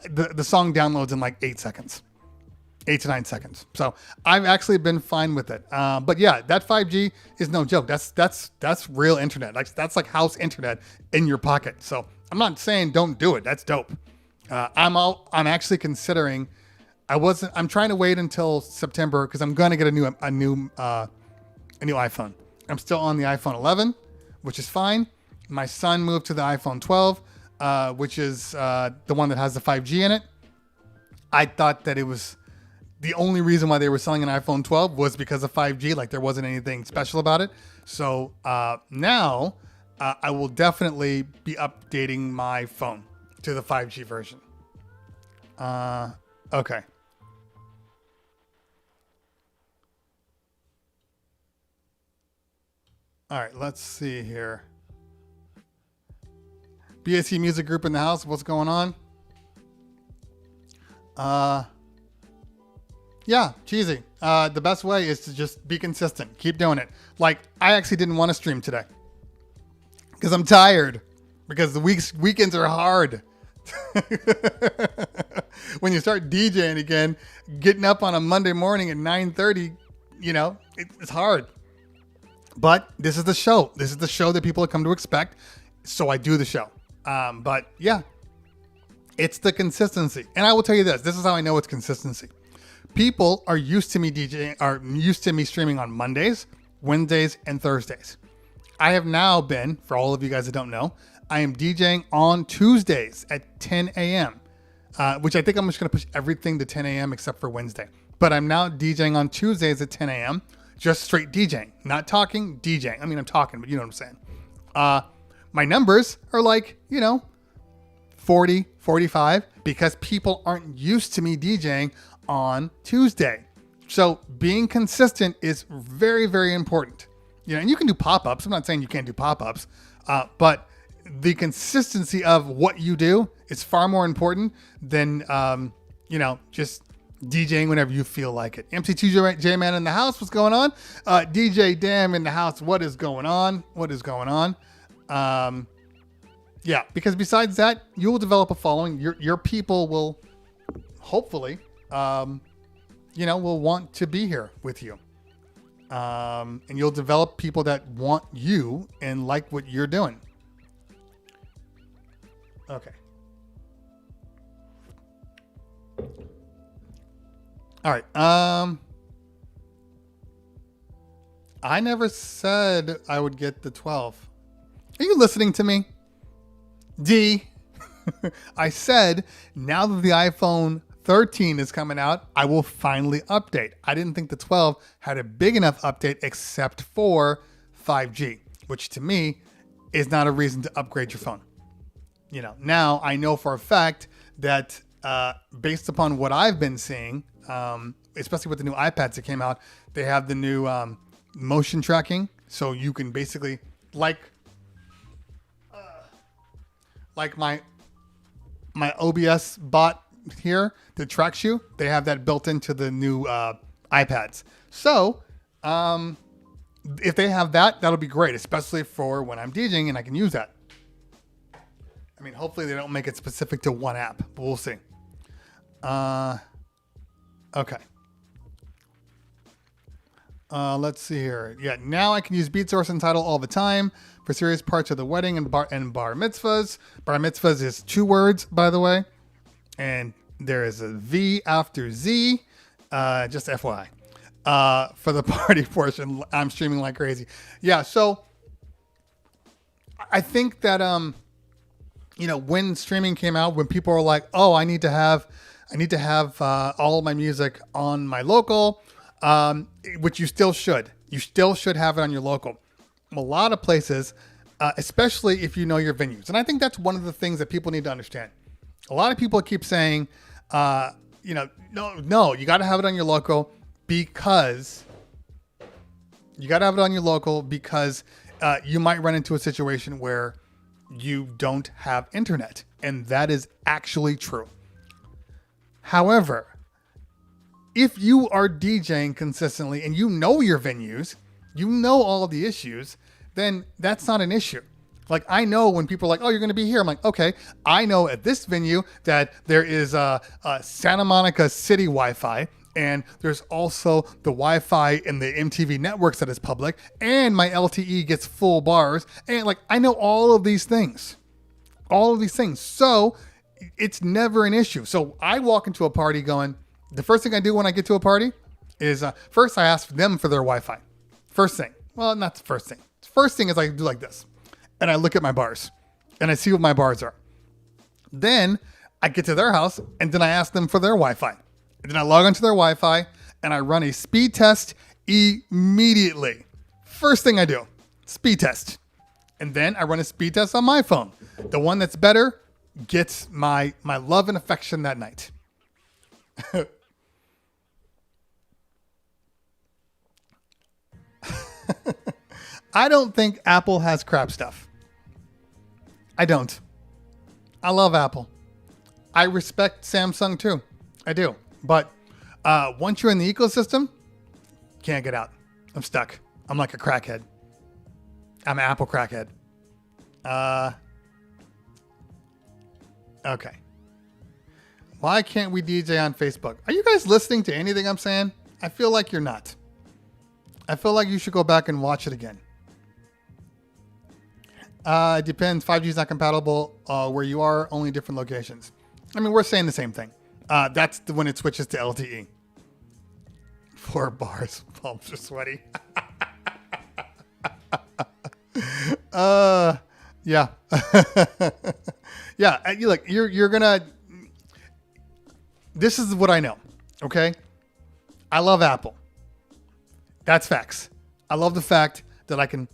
the song downloads in like 8 seconds. 8 to 9 seconds. So I've actually been fine with it. But yeah, that 5G is no joke. That's real internet. That's like house internet in your pocket. So I'm not saying don't do it. That's dope. I'm actually considering. I'm trying to wait until September because I'm going to get a new iPhone. I'm still on the iPhone 11, which is fine. My son moved to the iPhone 12, which is the one that has the 5G in it. I thought that it was the only reason why they were selling an iPhone 12 was because of 5G. Like there wasn't anything special about it. So now I will definitely be updating my phone to the 5G version. Okay. All right, let's see here. BSC Music Group in the house. What's going on? Yeah, cheesy. The best way is to just be consistent. Keep doing it. Like, I actually didn't want to stream today because I'm tired. Because the weekends are hard. When you start DJing again, getting up on a Monday morning at 9:30, it's hard. But this is the show. This is the show that people have come to expect. So I do the show. But yeah, it's the consistency. And I will tell you this. This is how I know it's consistency. People are used to me DJing, are used to me streaming on Mondays, Wednesdays, and Thursdays. I have now been, for all of you guys that don't know, I am DJing on Tuesdays at 10 a.m., which I think I'm just going to push everything to 10 a.m. except for Wednesday. But I'm now DJing on Tuesdays at 10 a.m., just straight DJing, not talking, DJing. I mean, I'm talking, but you know what I'm saying. My numbers are like, 40, 45, because people aren't used to me DJing on Tuesday. So being consistent is very, very important. And you can do pop-ups. I'm not saying you can't do pop-ups, but the consistency of what you do is far more important than, just DJing whenever you feel like it. MC2J Man in the house. What's going on? DJ Dam in the house. What is going on? Yeah, because besides that, you will develop a following. Your people will hopefully, will want to be here with you. And you'll develop people that want you and like what you're doing. Okay. All right. I never said I would get the 12. Are you listening to me? D. I said now that the iPhone 13 is coming out, I will finally update. I didn't think the 12 had a big enough update except for 5G, which to me is not a reason to upgrade your phone. Now I know for a fact that based upon what I've been seeing, especially with the new iPads that came out, they have the new motion tracking. So you can basically, like my OBS bot here that tracks you, they have that built into the new iPads. So if they have that, that'll be great, especially for when I'm DJing and I can use that. I mean, hopefully they don't make it specific to one app, but we'll see. Okay. Let's see here. Yeah, now I can use BeatSource and Tidal all the time for serious parts of the wedding and bar mitzvahs. Bar mitzvahs is 2 words, by the way. And there is a V after Z. Just FYI. For the party portion, I'm streaming like crazy. Yeah, so I think that when streaming came out, when people were like, "Oh, I need to have all of my music on my local," which you still should. You still should have it on your local. A lot of places, especially if you know your venues, and I think that's one of the things that people need to understand. A lot of people keep saying, no, you got to have it on your local because you might run into a situation where you don't have internet, and that is actually true. However, if you are DJing consistently and you know your venues, you know all the issues, then that's not an issue. Like, I know when people are like, "Oh, you're going to be here." I'm like, okay, I know at this venue that there is a Santa Monica City Wi-Fi, And there's also the Wi-Fi and the MTV networks that is public, and my LTE gets full bars. And like, I know all of these things. So it's never an issue. So I walk into a party going, the first thing I do when I get to a party is first I ask them for their Wi-Fi. First thing. Well, not the first thing. First thing is I do like this. And I look at my bars and I see what my bars are. Then I get to their house and then I ask them for their Wi-Fi. And then I log onto their Wi-Fi and I run a speed test immediately. First thing I do, speed test. And then I run a speed test on my phone. The one that's better gets my love and affection that night. I don't think Apple has crap stuff. I don't. I love Apple. I respect Samsung too. I do. But once you're in the ecosystem, can't get out. I'm stuck. I'm like a crackhead. I'm an Apple crackhead. Okay. Why can't we DJ on Facebook? Are you guys listening to anything I'm saying? I feel like you're not. I feel like you should go back and watch it again. It depends. 5G is not compatible where you are, only different locations. I mean, we're saying the same thing. That's when it switches to LTE. 4 bars. Palms are sweaty. Yeah. Yeah. Look, you're gonna. This is what I know. Okay. I love Apple. That's facts. I love the fact that I can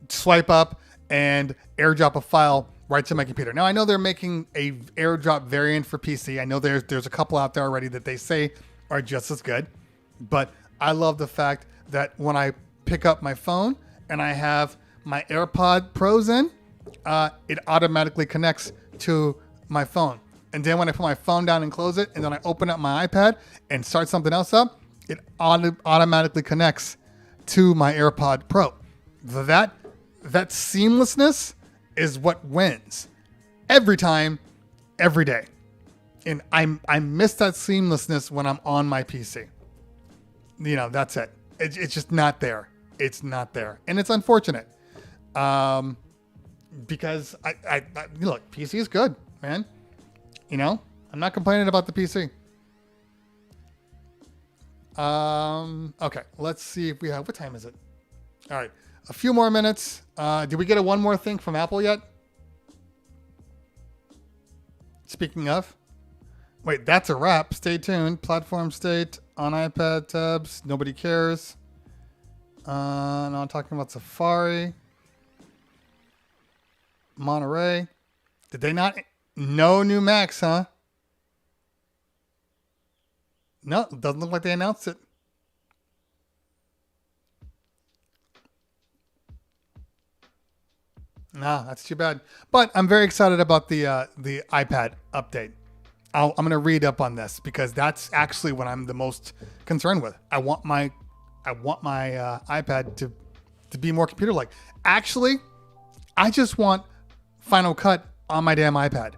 swipe up and airdrop a file right to my computer. Now I know they're making a airdrop variant for PC. I know there's a couple out there already that they say are just as good, but I love the fact that when I pick up my phone and I have my AirPod Pros in, it automatically connects to my phone. And then when I put my phone down and close it, and then I open up my iPad and start something else up, it automatically connects to my AirPod Pro. That seamlessness is what wins every time, every day. And I miss that seamlessness when I'm on my PC. You know, that's it. It's just not there. It's not there. And it's unfortunate. Because I look, PC is good, man. You know, I'm not complaining about the PC. Okay, let's see if we have, what time is it? All right, a few more minutes. Did we get one more thing from Apple yet? Speaking of, wait, that's a wrap. Stay tuned. Platform state on iPad tabs. Nobody cares. Now I'm talking about Safari. Monterey. Did they not? No new Macs, huh? No, it doesn't look like they announced it. Nah, that's too bad. But I'm very excited about the iPad update. I'm going to read up on this because that's actually what I'm the most concerned with. I want my iPad to be more computer-like. Actually, I just want Final Cut on my damn iPad.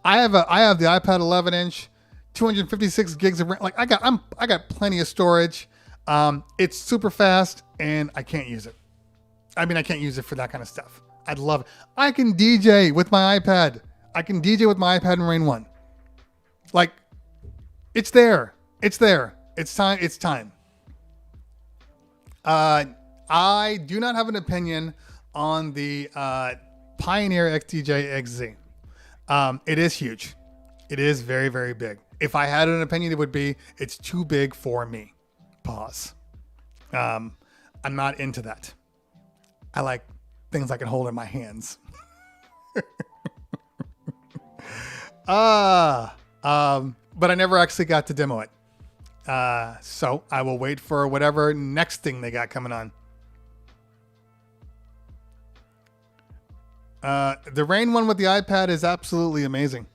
I have the iPad 11-inch. 256 gigs of RAM. Like I got plenty of storage. It's super fast and I can't use it. I mean, I can't use it for that kind of stuff. I'd love it. I can DJ with my iPad. I can DJ with my iPad in Rain 1. Like, it's there. It's there. It's time. It's time. I do not have an opinion on the Pioneer XDJ XZ. It is huge. It is very, very big. If I had an opinion, it would be, it's too big for me. Pause. I'm not into that. I like things I can hold in my hands. But I never actually got to demo it. So I will wait for whatever next thing they got coming on. The Rain one with the iPad is absolutely amazing.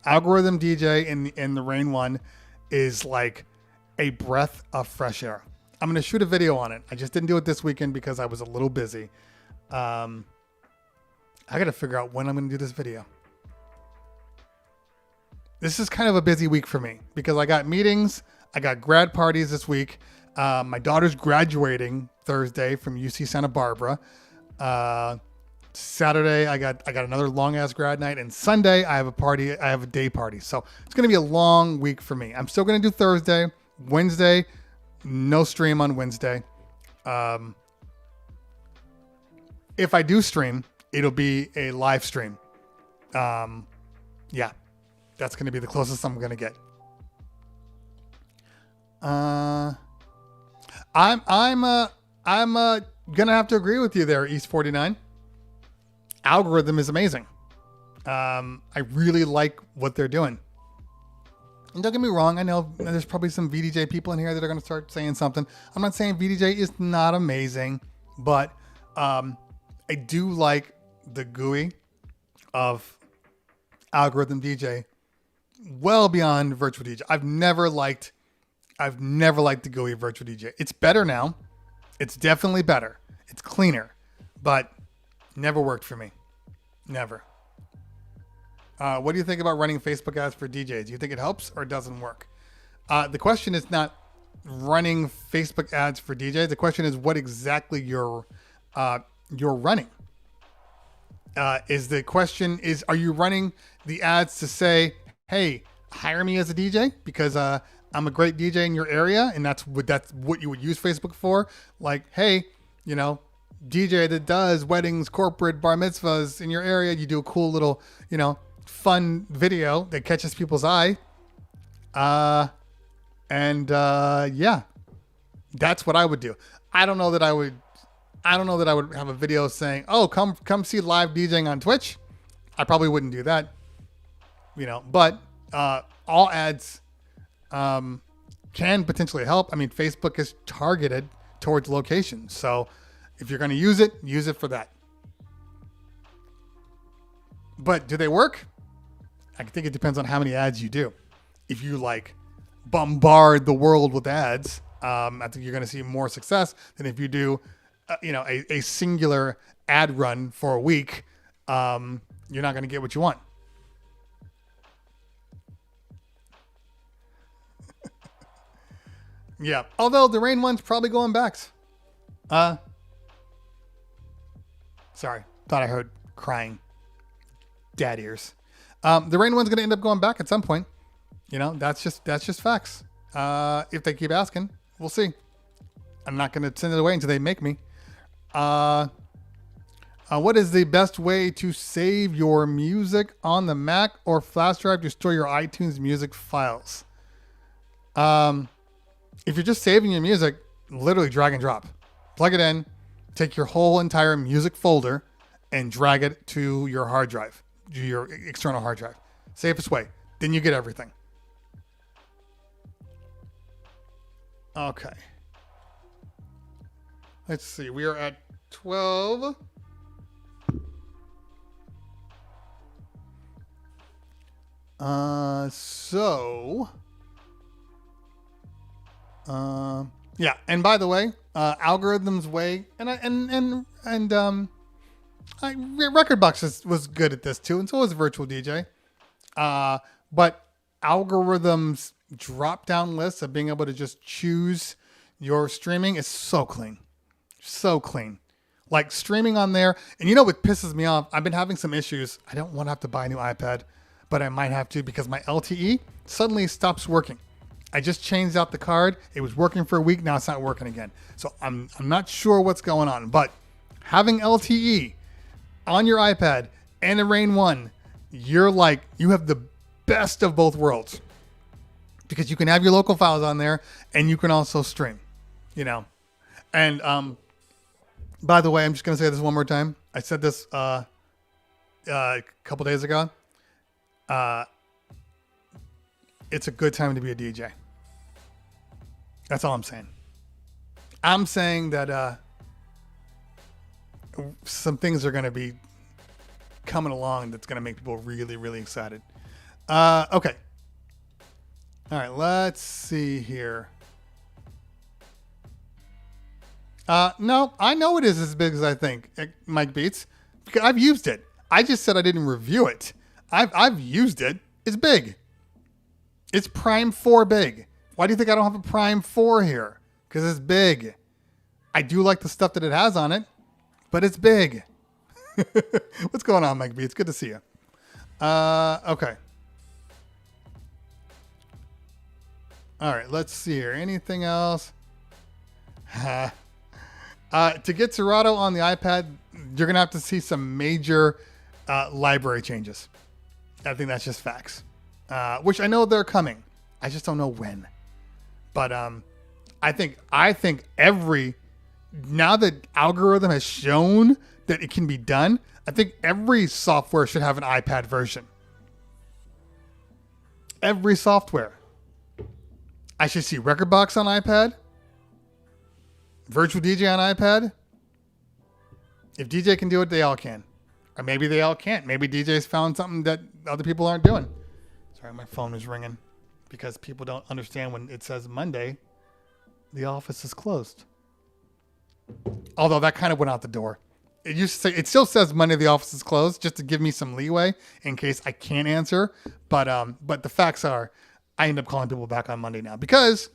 Algorithm DJ in the Rain one is like a breath of fresh air. I'm going to shoot a video on it. I just didn't do it this weekend because I was a little busy. I got to figure out when I'm going to do this video. this is kind of a busy week for me because I got meetings, I got grad parties this week. My daughter's graduating Thursday from UC Santa Barbara. Saturday I got another long ass grad night, and Sunday I have a party. I have a day party, so it's gonna be a long week for me. I'm still gonna do Thursday, Wednesday, no stream on Wednesday. If I do stream, it'll be a live stream. Yeah, that's gonna be the closest I'm gonna get. I'm gonna have to agree with you there, East 49. Algorithm is amazing. I really like what they're doing. And don't get me wrong, I know there's probably some VDJ people in here that are going to start saying something. I'm not saying VDJ is not amazing, but I do like the GUI of Algorithm DJ well beyond Virtual DJ. I've never liked the GUI of Virtual DJ. It's better now. It's definitely better. It's cleaner, but never worked for me. Never. What do you think about running Facebook ads for DJs? Do you think it helps or doesn't work? The question is not running Facebook ads for DJs. The question is what exactly you're running. Are you running the ads to say, hey, hire me as a DJ because I'm a great DJ in your area, and that's what you would use Facebook for? Like, hey, DJ that does weddings, corporate bar mitzvahs in your area. You do a cool little, fun video that catches people's eye. Yeah, that's what I would do. I don't know that I would have a video saying, oh, come see live DJing on Twitch. I probably wouldn't do that, but all ads can potentially help. I mean, Facebook is targeted towards locations. So if you're going to use it for that. But do they work? I think it depends on how many ads you do. If you bombard the world with ads, I think you're going to see more success than if you do, a singular ad run for a week. You're not going to get what you want. Yeah. Although the rain one's probably going back. Sorry. Thought I heard crying. Dad ears. The rain one's going to end up going back at some point. That's just facts. If they keep asking, we'll see. I'm not going to send it away until they make me. What is the best way to save your music on the Mac or flash drive to store your iTunes music files? If you're just saving your music, literally drag and drop. Plug it in, take your whole entire music folder, and drag it to your hard drive, to your external hard drive. Safest way. Then you get everything. Okay. Let's see. We are at 12. Yeah. And by the way, Algorithm's way, Rekordbox was good at this too, and so was Virtual DJ. But Algorithm's drop-down list of being able to just choose your streaming is so clean. So clean. Like streaming on there, and what pisses me off? I've been having some issues. I don't want to have to buy a new iPad, but I might have to because my LTE suddenly stops working. I just changed out the card. It was working for a week. Now it's not working again. So I'm not sure what's going on, but having LTE on your iPad and a Rain 1, you have the best of both worlds because you can have your local files on there and you can also stream, and, by the way, I'm just going to say this one more time. I said this, a couple days ago. It's a good time to be a DJ. That's all I'm saying. I'm saying that some things are going to be coming along that's going to make people really, really excited. Okay. All right, let's see here. No, I know it is as big as I think, Mike Beats, because I've used it. I just said I didn't review it. I've used it. It's big. It's Prime 4 big. Why do you think I don't have a Prime 4 here? Because it's big. I do like the stuff that it has on it, but it's big. What's going on, Mike B? It's good to see you. Okay. All right, let's see here. Anything else? To get Serato on the iPad, you're going to have to see some major library changes. I think that's just facts. Which I know they're coming. I just don't know when. But I think now that algorithm has shown that it can be done, I think every software should have an iPad version. Every software. I should see Rekordbox on iPad. Virtual DJ on iPad. If DJ can do it, they all can. Or maybe they all can't. Maybe DJ's found something that other people aren't doing. Sorry, my phone is ringing because people don't understand when it says Monday, the office is closed. Although that kind of went out the door. It used to say, it still says Monday, the office is closed, just to give me some leeway in case I can't answer. But the facts are, I end up calling people back on Monday now because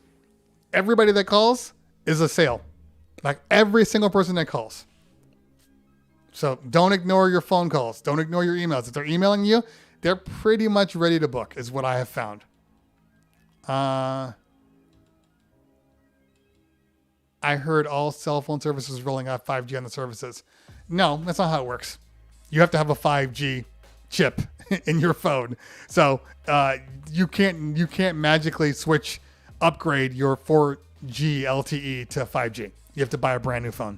everybody that calls is a sale. Like every single person that calls. So don't ignore your phone calls. Don't ignore your emails. If they're emailing you, they're pretty much ready to book is what I have found. I heard all cell phone services rolling out 5G on the services. No, that's not how it works. You have to have a 5G chip in your phone. So you can't magically upgrade your 4G LTE to 5G. You have to buy a brand new phone.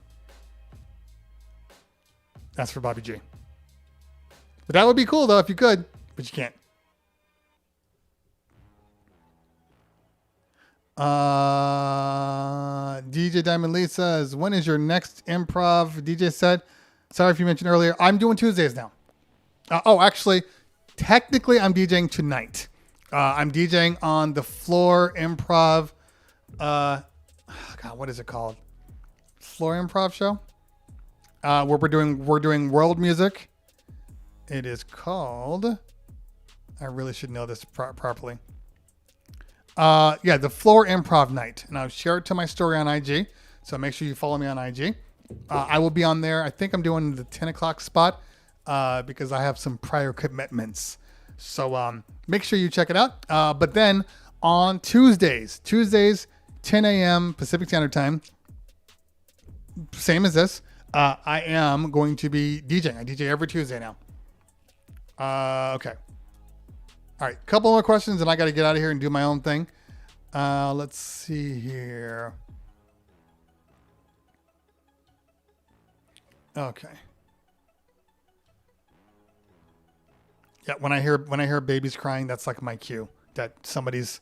That's for Bobby G. But that would be cool though if you could, but you can't. DJ Diamond Lee says, when is your next improv DJ set? Sorry if you mentioned earlier. I'm doing Tuesdays now. Actually, technically I'm DJing tonight. I'm DJing on the Floor Improv. God, what is it called? Floor Improv show. Where we're doing world music. It is called. I really should know this properly. The Floor Improv Night, and I'll share it to my story on IG. So make sure you follow me on IG. I will be on there. I think I'm doing the 10 o'clock spot because I have some prior commitments. So make sure you check it out. But then on Tuesdays, 10 a.m. Pacific Standard Time, same as this, I am going to be DJing. I DJ every Tuesday now. Okay. All right, couple more questions, and I got to get out of here and do my own thing. Let's see here. Okay. Yeah, when I hear babies crying, that's like my cue that somebody's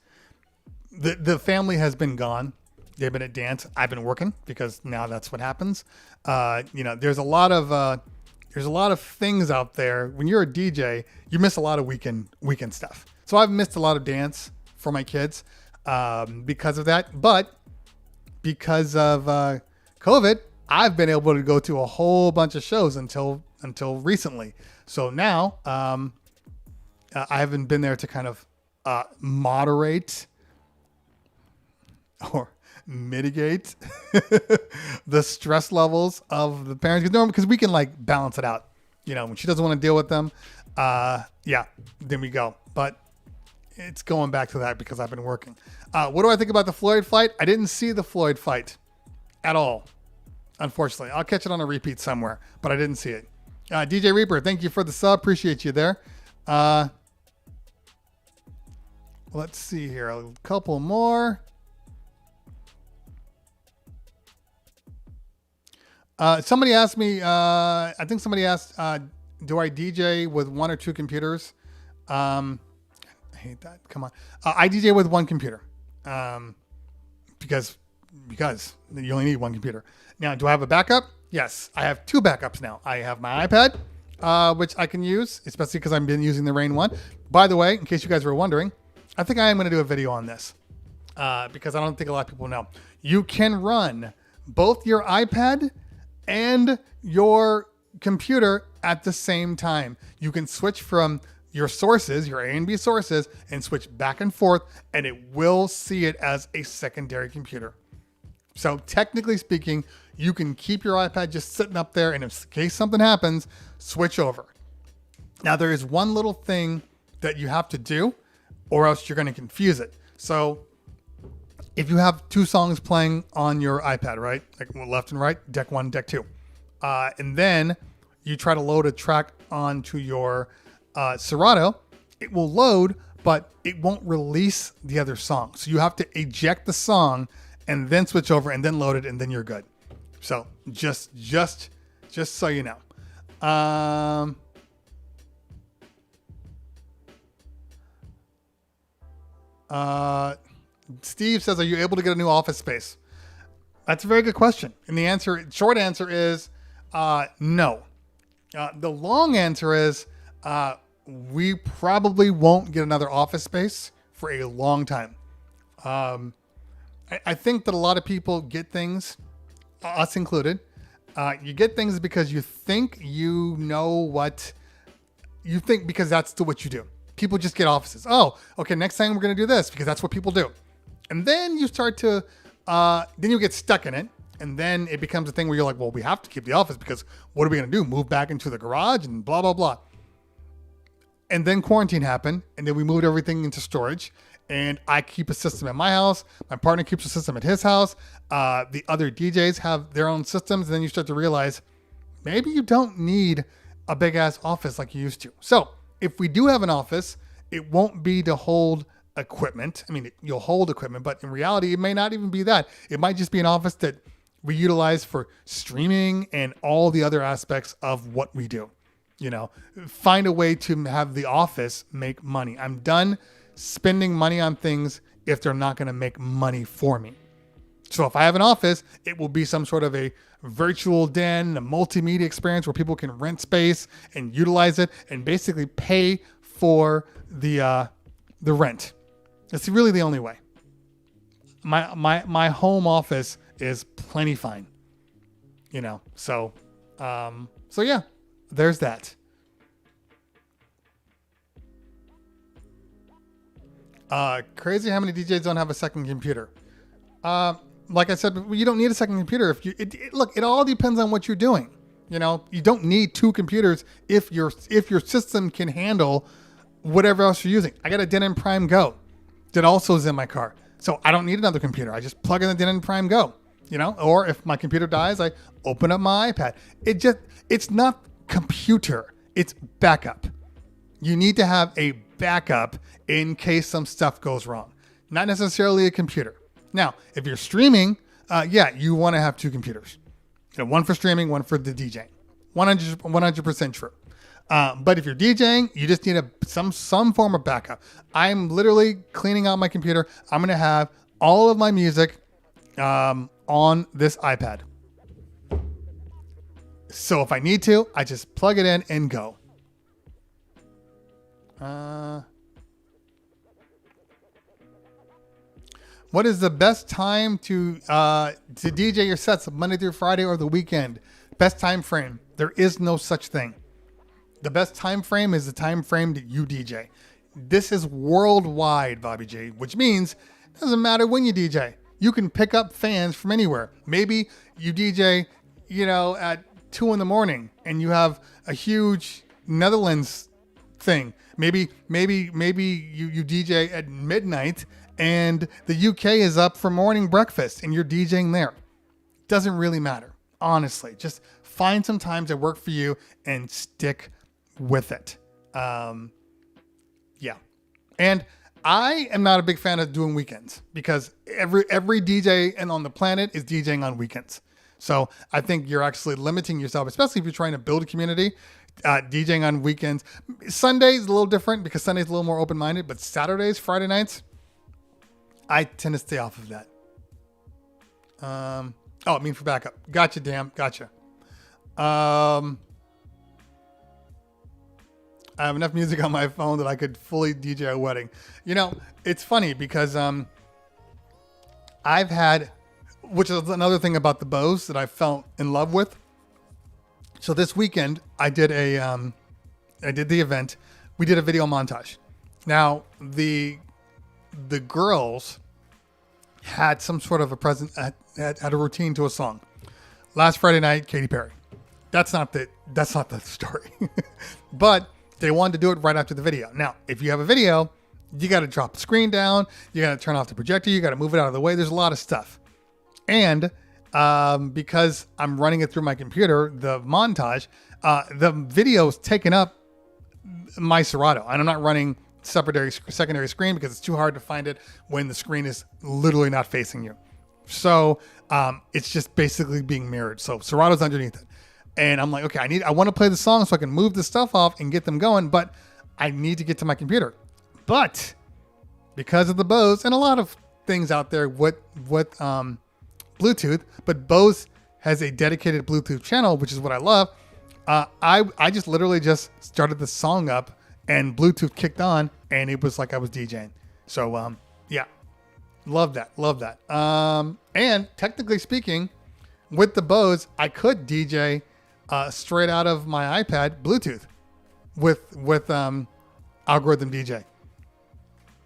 the family has been gone. They've been at dance. I've been working because now that's what happens. There's a lot of things out there. When you're a DJ, you miss a lot of weekend stuff. So I've missed a lot of dance for my kids because of that. But because of COVID, I've been able to go to a whole bunch of shows until recently. So now I haven't been there to kind of moderate or mitigate the stress levels of the parents because we can like balance it out. When she doesn't want to deal with them, then we go. But it's going back to that because I've been working. What do I think about the Floyd fight? I didn't see the Floyd fight at all. Unfortunately, I'll catch it on a repeat somewhere, but I didn't see it. DJ Reaper, thank you for the sub. Appreciate you there. Let's see here. A couple more. Somebody asked me, I think somebody asked, do I DJ with one or two computers? I hate that. Come on. I DJ with one computer. Because you only need one computer. Now, do I have a backup? Yes, I have two backups now. I have my iPad, which I can use, especially because I've been using the Rain one. By the way, in case you guys were wondering, I think I am going to do a video on this because I don't think a lot of people know. You can run both your iPad and your computer at the same time. You can switch from your sources, your A and B sources, and switch back and forth, and it will see it as a secondary computer. So technically speaking, you can keep your iPad just sitting up there, and in case something happens, switch over. Now, there is one little thing that you have to do, or else you're going to confuse it. So if you have 2 songs playing on your iPad, right? Like left and right, deck 1, deck 2. And then you try to load a track onto your Serato, it will load, but it won't release the other song. So you have to eject the song and then switch over and then load it, and then you're good. So just so you know. Steve says, are you able to get a new office space? That's a very good question. And the short answer is no. The long answer is we probably won't get another office space for a long time. I think that a lot of people get things, us included. You get things because you think you know what you think, because that's what you do. People just get offices. Oh, okay, next time we're going to do this because that's what people do. And then you start to, then you get stuck in it. And then it becomes a thing where you're like, well, we have to keep the office because what are we going to do? Move back into the garage and blah, blah, blah. And then quarantine happened. And then we moved everything into storage. And I keep a system at my house. My partner keeps a system at his house. The other DJs have their own systems. And then you start to realize maybe you don't need a big ass office like you used to. So if we do have an office, it won't be to hold equipment. I mean, you'll hold equipment, but in reality, it may not even be that. It might just be an office that we utilize for streaming and all the other aspects of what we do. You know, find a way to have the office make money. I'm done spending money on things if they're not going to make money for me. So if I have an office, it will be some sort of a virtual den, a multimedia experience where people can rent space and utilize it and basically pay for the rent. It's really the only way. My home office is plenty fine, you know. So yeah, there's that. Crazy how many DJs don't have a second computer. Like I said, you don't need a second computer. If you look, it all depends on what you're doing. You know, you don't need 2 computers if your system can handle whatever else you're using. I got a Denon Prime Go that also is in my car, so I don't need another computer. I just plug in the Denon Prime Go. You know, or if my computer dies, I open up my iPad. It's not computer, it's backup. You need to have a backup in case some stuff goes wrong. Not necessarily a computer. Now, if you're streaming, you want to have 2 computers. You know, one for streaming, one for the DJing. 100% true. But if you're DJing, you just need some form of backup. I'm literally cleaning out my computer. I'm going to have all of my music on this iPad. So if I need to, I just plug it in and go. What is the best time to DJ your sets, Monday through Friday or the weekend? Best time frame. There is no such thing. The best time frame is the time frame that you DJ. This is worldwide, Bobby J, which means it doesn't matter when you DJ. You can pick up fans from anywhere. Maybe you DJ, at 2 a.m. and you have a huge Netherlands thing. Maybe you DJ at midnight and the UK is up for morning breakfast and you're DJing there. Doesn't really matter, honestly. Just find some times that work for you and stick with it. Yeah. And I am not a big fan of doing weekends because every DJ and on the planet is DJing on weekends. So I think you're actually limiting yourself, especially if you're trying to build a community, DJing on weekends. Sundays a little different because Sunday's a little more open-minded, but Saturdays, Friday nights, I tend to stay off of that. I mean for backup. Gotcha, damn. Gotcha. I have enough music on my phone that I could fully DJ a wedding. It's funny because I've had, which is another thing about the Bose that I fell in love with. So this weekend I did the event we did a video montage. Now the girls had some sort of had a routine to a song. Last Friday night, Katy Perry. That's not the story. But they wanted to do it right after the video. Now, if you have a video, you got to drop the screen down. You got to turn off the projector. You got to move it out of the way. There's a lot of stuff. And because I'm running it through my computer, the montage, the video is taking up my Serato. And I'm not running secondary screen because it's too hard to find it when the screen is literally not facing you. So it's just basically being mirrored. So Serato's underneath it. And I'm like, okay, I want to play the song so I can move the stuff off and get them going, but I need to get to my computer. But because of the Bose and a lot of things out there with Bluetooth, but Bose has a dedicated Bluetooth channel, which is what I love. I just literally just started the song up and Bluetooth kicked on and it was like I was DJing. So yeah, love that. And technically speaking, with the Bose, I could DJ straight out of my iPad Bluetooth with algorithm DJ.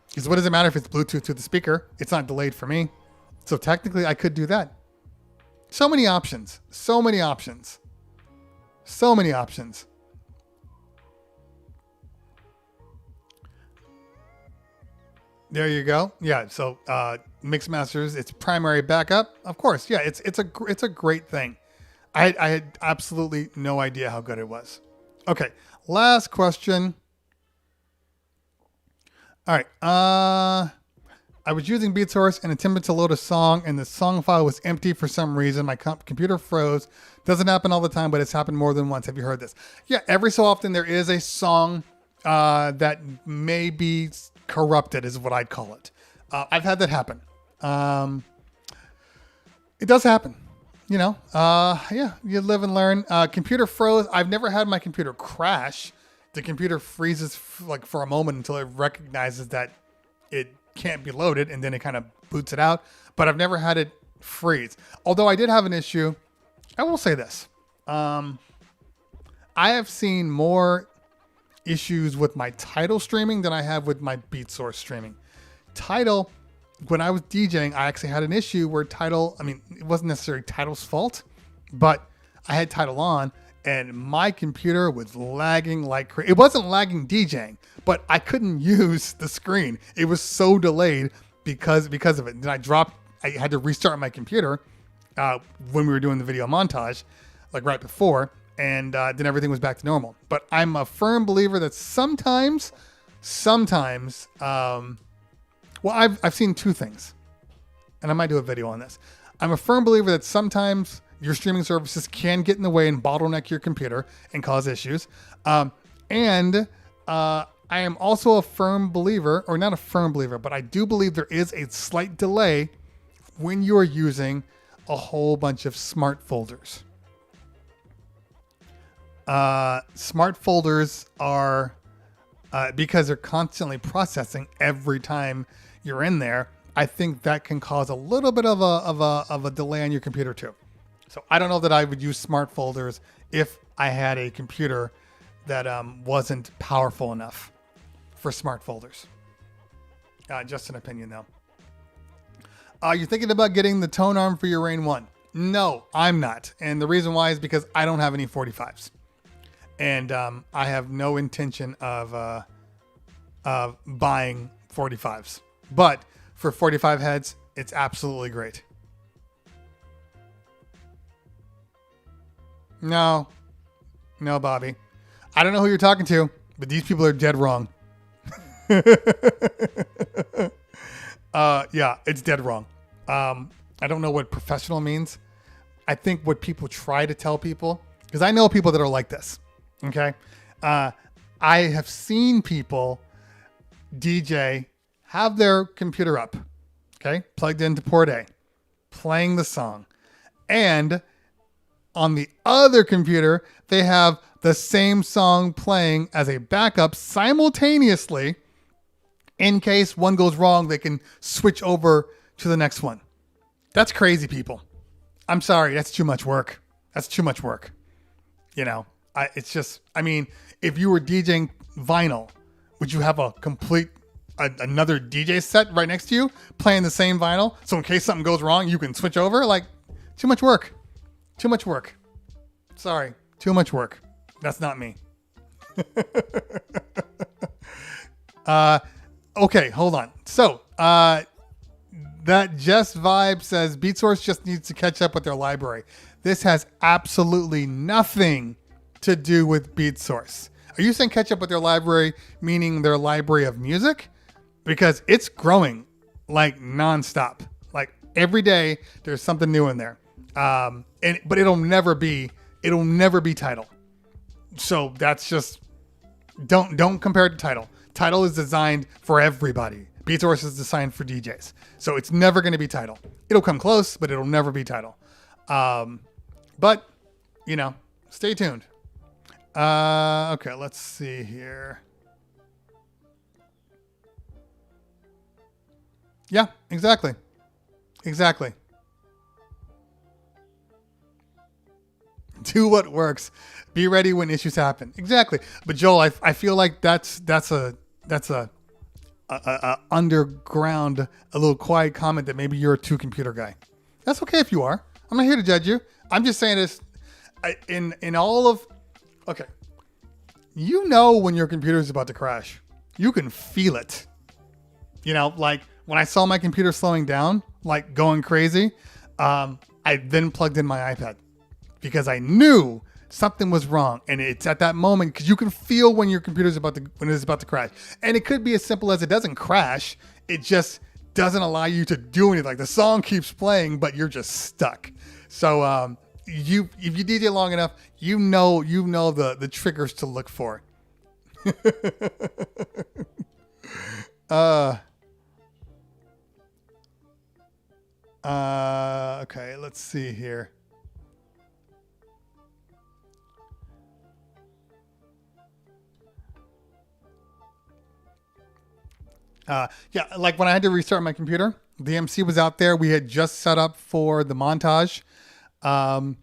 Because what does it matter if it's Bluetooth to the speaker? It's not delayed for me. So technically I could do that. So many options. There you go. Yeah. So Mix Masters, it's primary backup. Of course. Yeah. It's a great thing. I had absolutely no idea how good it was. Okay. Last question. All right. I was using BeatSource and attempted to load a song and the song file was empty for some reason. My computer froze. Doesn't happen all the time, but it's happened more than once. Have you heard this? Yeah, every so often there is a song that may be corrupted is what I'd call it. I've had that happen. It does happen. You know, yeah, you live and learn. Computer froze. I've never had my computer crash. The computer freezes like for a moment until it recognizes that it can't be loaded and then it kind of boots it out. But I've never had it freeze. Although I did have an issue. I will say this. I have seen more issues with my Tidal streaming than I have with my BeatSource streaming. Tidal, when I was DJing, I actually had an issue where Tidal, I mean, it wasn't necessarily Tidal's fault, but I had Tidal on and my computer was lagging like crazy. It wasn't lagging DJing, but I couldn't use the screen. It was so delayed because of it. And I had to restart my computer when we were doing the video montage, like right before, and then everything was back to normal. But I'm a firm believer that sometimes, well, I've seen two things, and I might do a video on this. I'm a firm believer that sometimes your streaming services can get in the way and bottleneck your computer and cause issues. And I am also a firm believer, or not a firm believer, but I do believe there is a slight delay when you are using a whole bunch of smart folders. Smart folders are, because they're constantly processing every time you're in there, I think that can cause a little bit of a delay on your computer too. So I don't know that I would use smart folders if I had a computer that wasn't powerful enough for smart folders. Just an opinion though. You're thinking about getting the tone arm for your Rain 1. No, I'm not. And the reason why is because I don't have any 45s. And I have no intention of buying 45s. But for 45 heads, it's absolutely great. No, Bobby. I don't know who you're talking to, but these people are dead wrong. Yeah, it's dead wrong. I don't know what professional means. I think what people try to tell people, because I know people that are like this. Okay. I have seen people DJ have their computer up, okay, plugged into port A, playing the song. And on the other computer, they have the same song playing as a backup simultaneously. In case one goes wrong, they can switch over to the next one. That's crazy, people. I'm sorry. That's too much work. You know, it's just, I mean, if you were DJing vinyl Would you have a complete another DJ set right next to you playing the same vinyl? So in case something goes wrong, you can switch over? Like, too much work. Too much work. Sorry. Too much work. That's not me. Okay, hold on. So, that Just Vibe says BeatSource just needs to catch up with their library. This has absolutely nothing to do with BeatSource. Are you saying catch up with their library, meaning their library of music? Because it's growing like nonstop. Like every day, there's something new in there. But it'll never be Tidal. So that's just don't compare it to Tidal. Tidal is designed for everybody. BeatSource is designed for DJs. So it's never going to be Tidal. It'll come close, but it'll never be Tidal. But, stay tuned. Okay, let's see here. Yeah, exactly. Do what works. Be ready when issues happen. Exactly. But Joel, I feel like that's a underground, a little quiet comment that maybe you're a two-computer guy. That's okay if you are. I'm not here to judge you. I'm just saying this in all of... Okay. When your computer is about to crash. You can feel it. Like when I saw my computer slowing down, like going crazy, I then plugged in my iPad because I knew something was wrong. And it's at that moment because you can feel when your computer is about to crash. And it could be as simple as it doesn't crash. It just doesn't allow you to do anything. Like the song keeps playing, but you're just stuck. So if you DJ long enough, you know the triggers to look for. Okay, let's see here. Yeah, like when I had to restart my computer, the MC was out there. We had just set up for the montage. And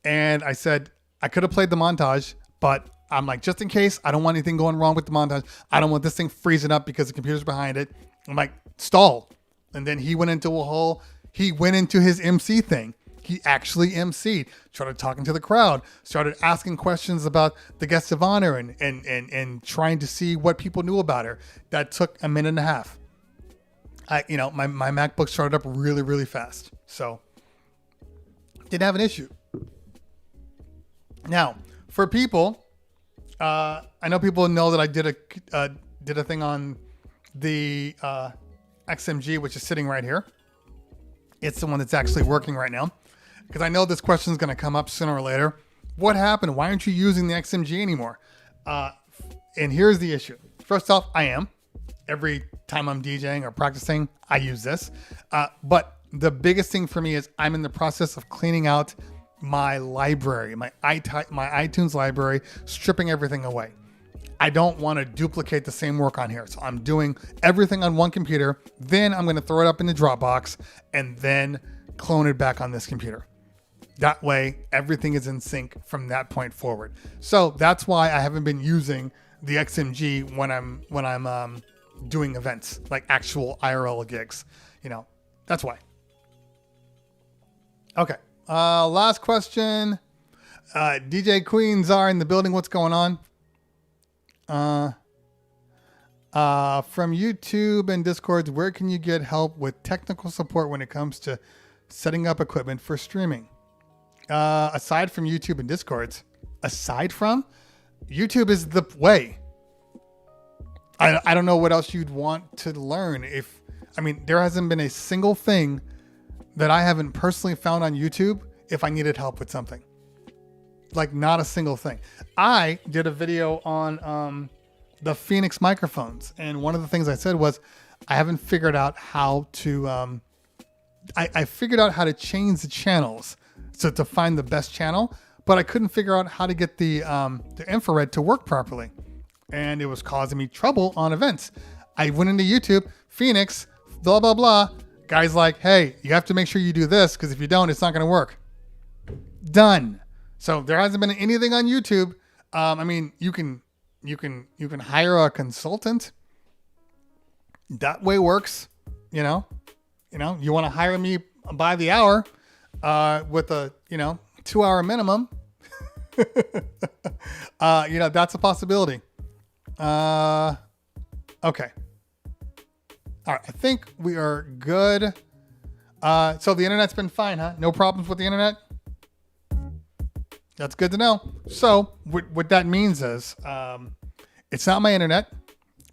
I said, I could have played the montage, but I'm like, just in case, I don't want anything going wrong with the montage. I don't want this thing freezing up because the computer's behind it. I'm like, stall. And then he went into his MC thing. He actually MC'd, started talking to the crowd, started asking questions about the guest of honor and trying to see what people knew about her. That took a minute and a half. My MacBook started up really, really fast. So didn't have an issue. Now, for people, I know people know that I did a thing on the XMG, which is sitting right here. It's the one that's actually working right now. Because I know this question is going to come up sooner or later. What happened? Why aren't you using the XMG anymore? And here's the issue. First off, I am. Every time I'm DJing or practicing, I use this. But the biggest thing for me is I'm in the process of cleaning out my library, my iTunes library, stripping everything away. I don't want to duplicate the same work on here. So I'm doing everything on one computer. Then I'm going to throw it up in the Dropbox and then clone it back on this computer. That way, everything is in sync from that point forward. So that's why I haven't been using the XMG when I'm doing events, like actual IRL gigs. That's why. Okay. Last question. DJ Queens are in the building. What's going on? From YouTube and Discords, where can you get help with technical support when it comes to setting up equipment for streaming? Aside from YouTube and Discords, YouTube is the way. I don't know what else you'd want to learn. There hasn't been a single thing that I haven't personally found on YouTube if I needed help with something. Like not a single thing. I did a video on the Phoenix microphones. And one of the things I said was, I haven't figured out how to, I figured out how to change the channels to find the best channel, but I couldn't figure out how to get the infrared to work properly. And it was causing me trouble on events. I went into YouTube, Phoenix, blah, blah, blah. Guy's like, hey, you have to make sure you do this because if you don't, it's not going to work. Done. So there hasn't been anything on YouTube. You can You can hire a consultant. That way works. You want to hire me by the hour with a 2-hour minimum. That's a possibility. Okay. All right. I think we are good. So the internet's been fine, huh? No problems with the internet? That's good to know. So what that means is it's not my internet.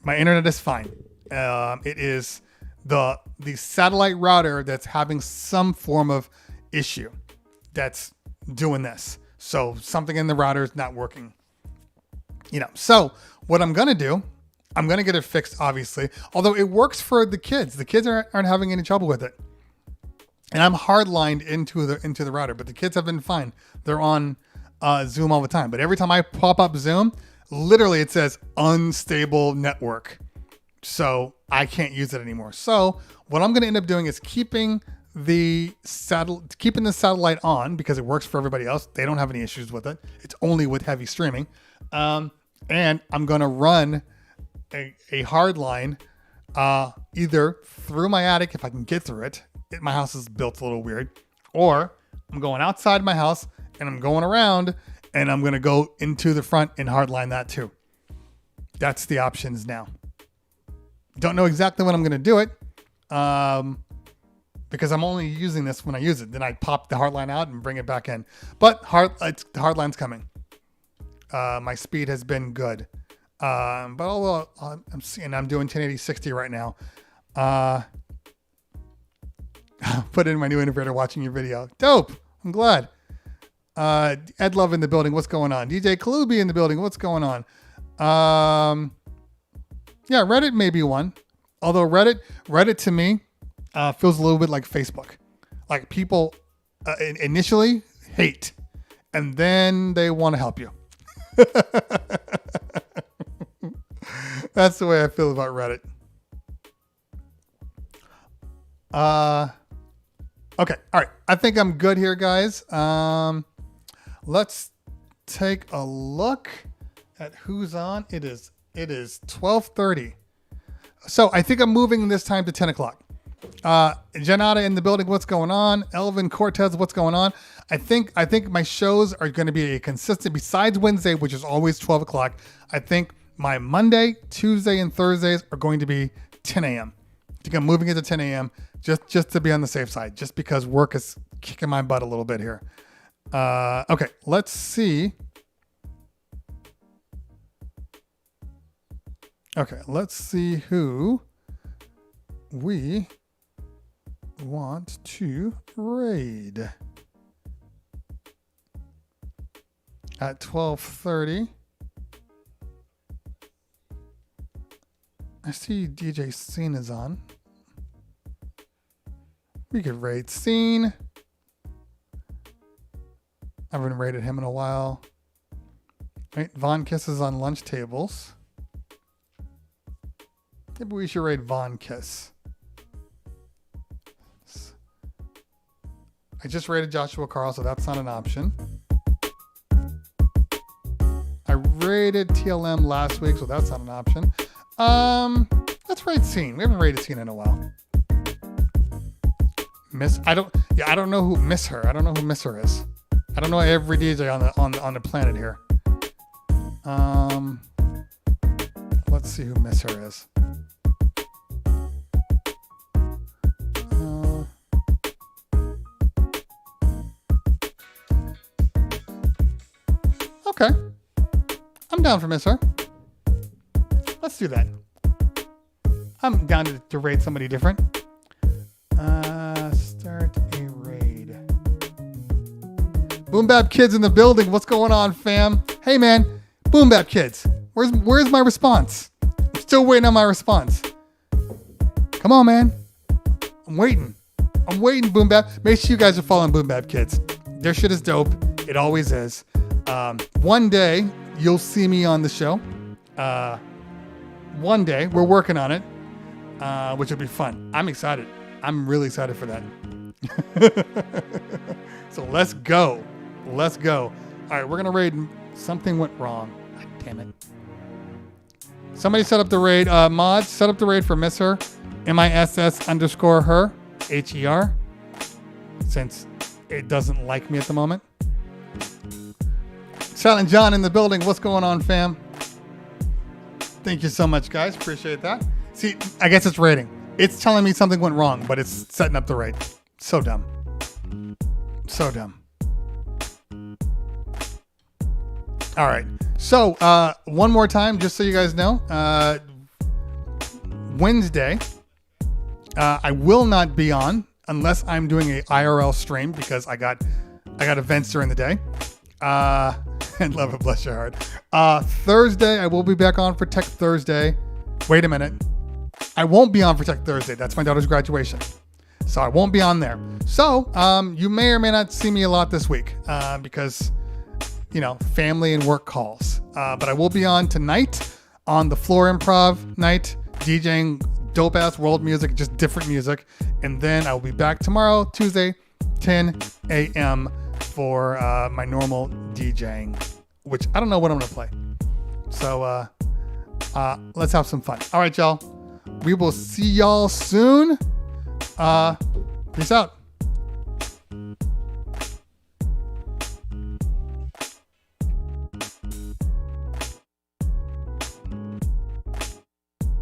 My internet is fine. It is the satellite router that's having some form of issue that's doing this. So something in the router is not working. So what I'm going to do, I'm going to get it fixed, obviously. Although it works for the kids. The kids aren't having any trouble with it. And I'm hardlined into the router, but the kids have been fine. They're on Zoom all the time. But every time I pop up Zoom, literally it says unstable network. So I can't use it anymore. So what I'm going to end up doing is keeping the satellite on because it works for everybody else. They don't have any issues with it. It's only with heavy streaming. And I'm going to run a hard line either through my attic if I can get through it. My house is built a little weird. Or I'm going outside my house and I'm going around and I'm going to go into the front and hardline that too. That's the options now. Don't know exactly when I'm going to do it because I'm only using this when I use it. Then I pop the hardline out and bring it back in. But the hardline's coming. My speed has been good. But although I'm doing 1080-60 right now. Put in my new inverter watching your video. Dope. I'm glad. Ed Love in the building. What's going on? DJ Kalubi in the building. What's going on? Yeah, Reddit may be one. Although Reddit to me feels a little bit like Facebook. Like people initially hate and then they want to help you. That's the way I feel about Reddit. Okay. All right. I think I'm good here, guys. Let's take a look at who's on. It is 12:30. So I think I'm moving this time to 10 o'clock. Janata in the building. What's going on? Elvin Cortez. What's going on? I think my shows are going to be a consistent, besides Wednesday, which is always 12 o'clock. I think my Monday, Tuesday, and Thursdays are going to be 10 a.m. I think I'm moving it to 10 a.m. just to be on the safe side, just because work is kicking my butt a little bit here. Okay, let's see. Okay, let's see who we want to raid at 12:30. I see DJ Scene is on. We could raid Scene. I haven't raided him in a while. Right, Von Kiss is on lunch tables. Maybe we should raid Von Kiss. I just raided Joshua Carl, so that's not an option. I raided TLM last week, so that's not an option. Let's raid Scene. We haven't raided Scene in a while. I don't know who Miss Her. I don't know who Miss Her is. I don't know every DJ on the planet here. Let's see who Miss Her is. Okay. I'm down for Miss Her. Let's do that. I'm down to raid somebody different. Start a raid. Boom Bap Kids in the building. What's going on, fam? Hey, man. Boom Bap Kids. Where's my response? I'm still waiting on my response. Come on, man. I'm waiting. Boom Bap. Make sure you guys are following Boom Bap Kids. Their shit is dope. It always is. One day, you'll see me on the show. One day. We're working on it, which will be fun. I'm excited. I'm really excited for that. So let's go. All right, we're going to raid Something Went Wrong. God damn it. Somebody set up the raid. Mods, set up the raid for Miss Her. MISS_her. HER. Since it doesn't like me at the moment. Silent John in the building. What's going on, fam? Thank you so much, guys. Appreciate that. See, I guess it's rating. It's telling me something went wrong, but it's setting up the raid. So dumb. So dumb. All right. So, one more time, just so you guys know, Wednesday, I will not be on unless I'm doing a IRL stream because I got events during the day. And love it, bless your heart. Thursday, I will be back on for Tech Thursday. Wait a minute. I won't be on for Tech Thursday. That's my daughter's graduation. So I won't be on there. So, you may or may not see me a lot this week because, family and work calls. But I will be on tonight on the Floor Improv night, DJing dope-ass world music, just different music. And then I will be back tomorrow, Tuesday, 10 a.m. for my normal DJing, which I don't know what I'm going to play. So let's have some fun. All right, y'all. We will see y'all soon. Peace out.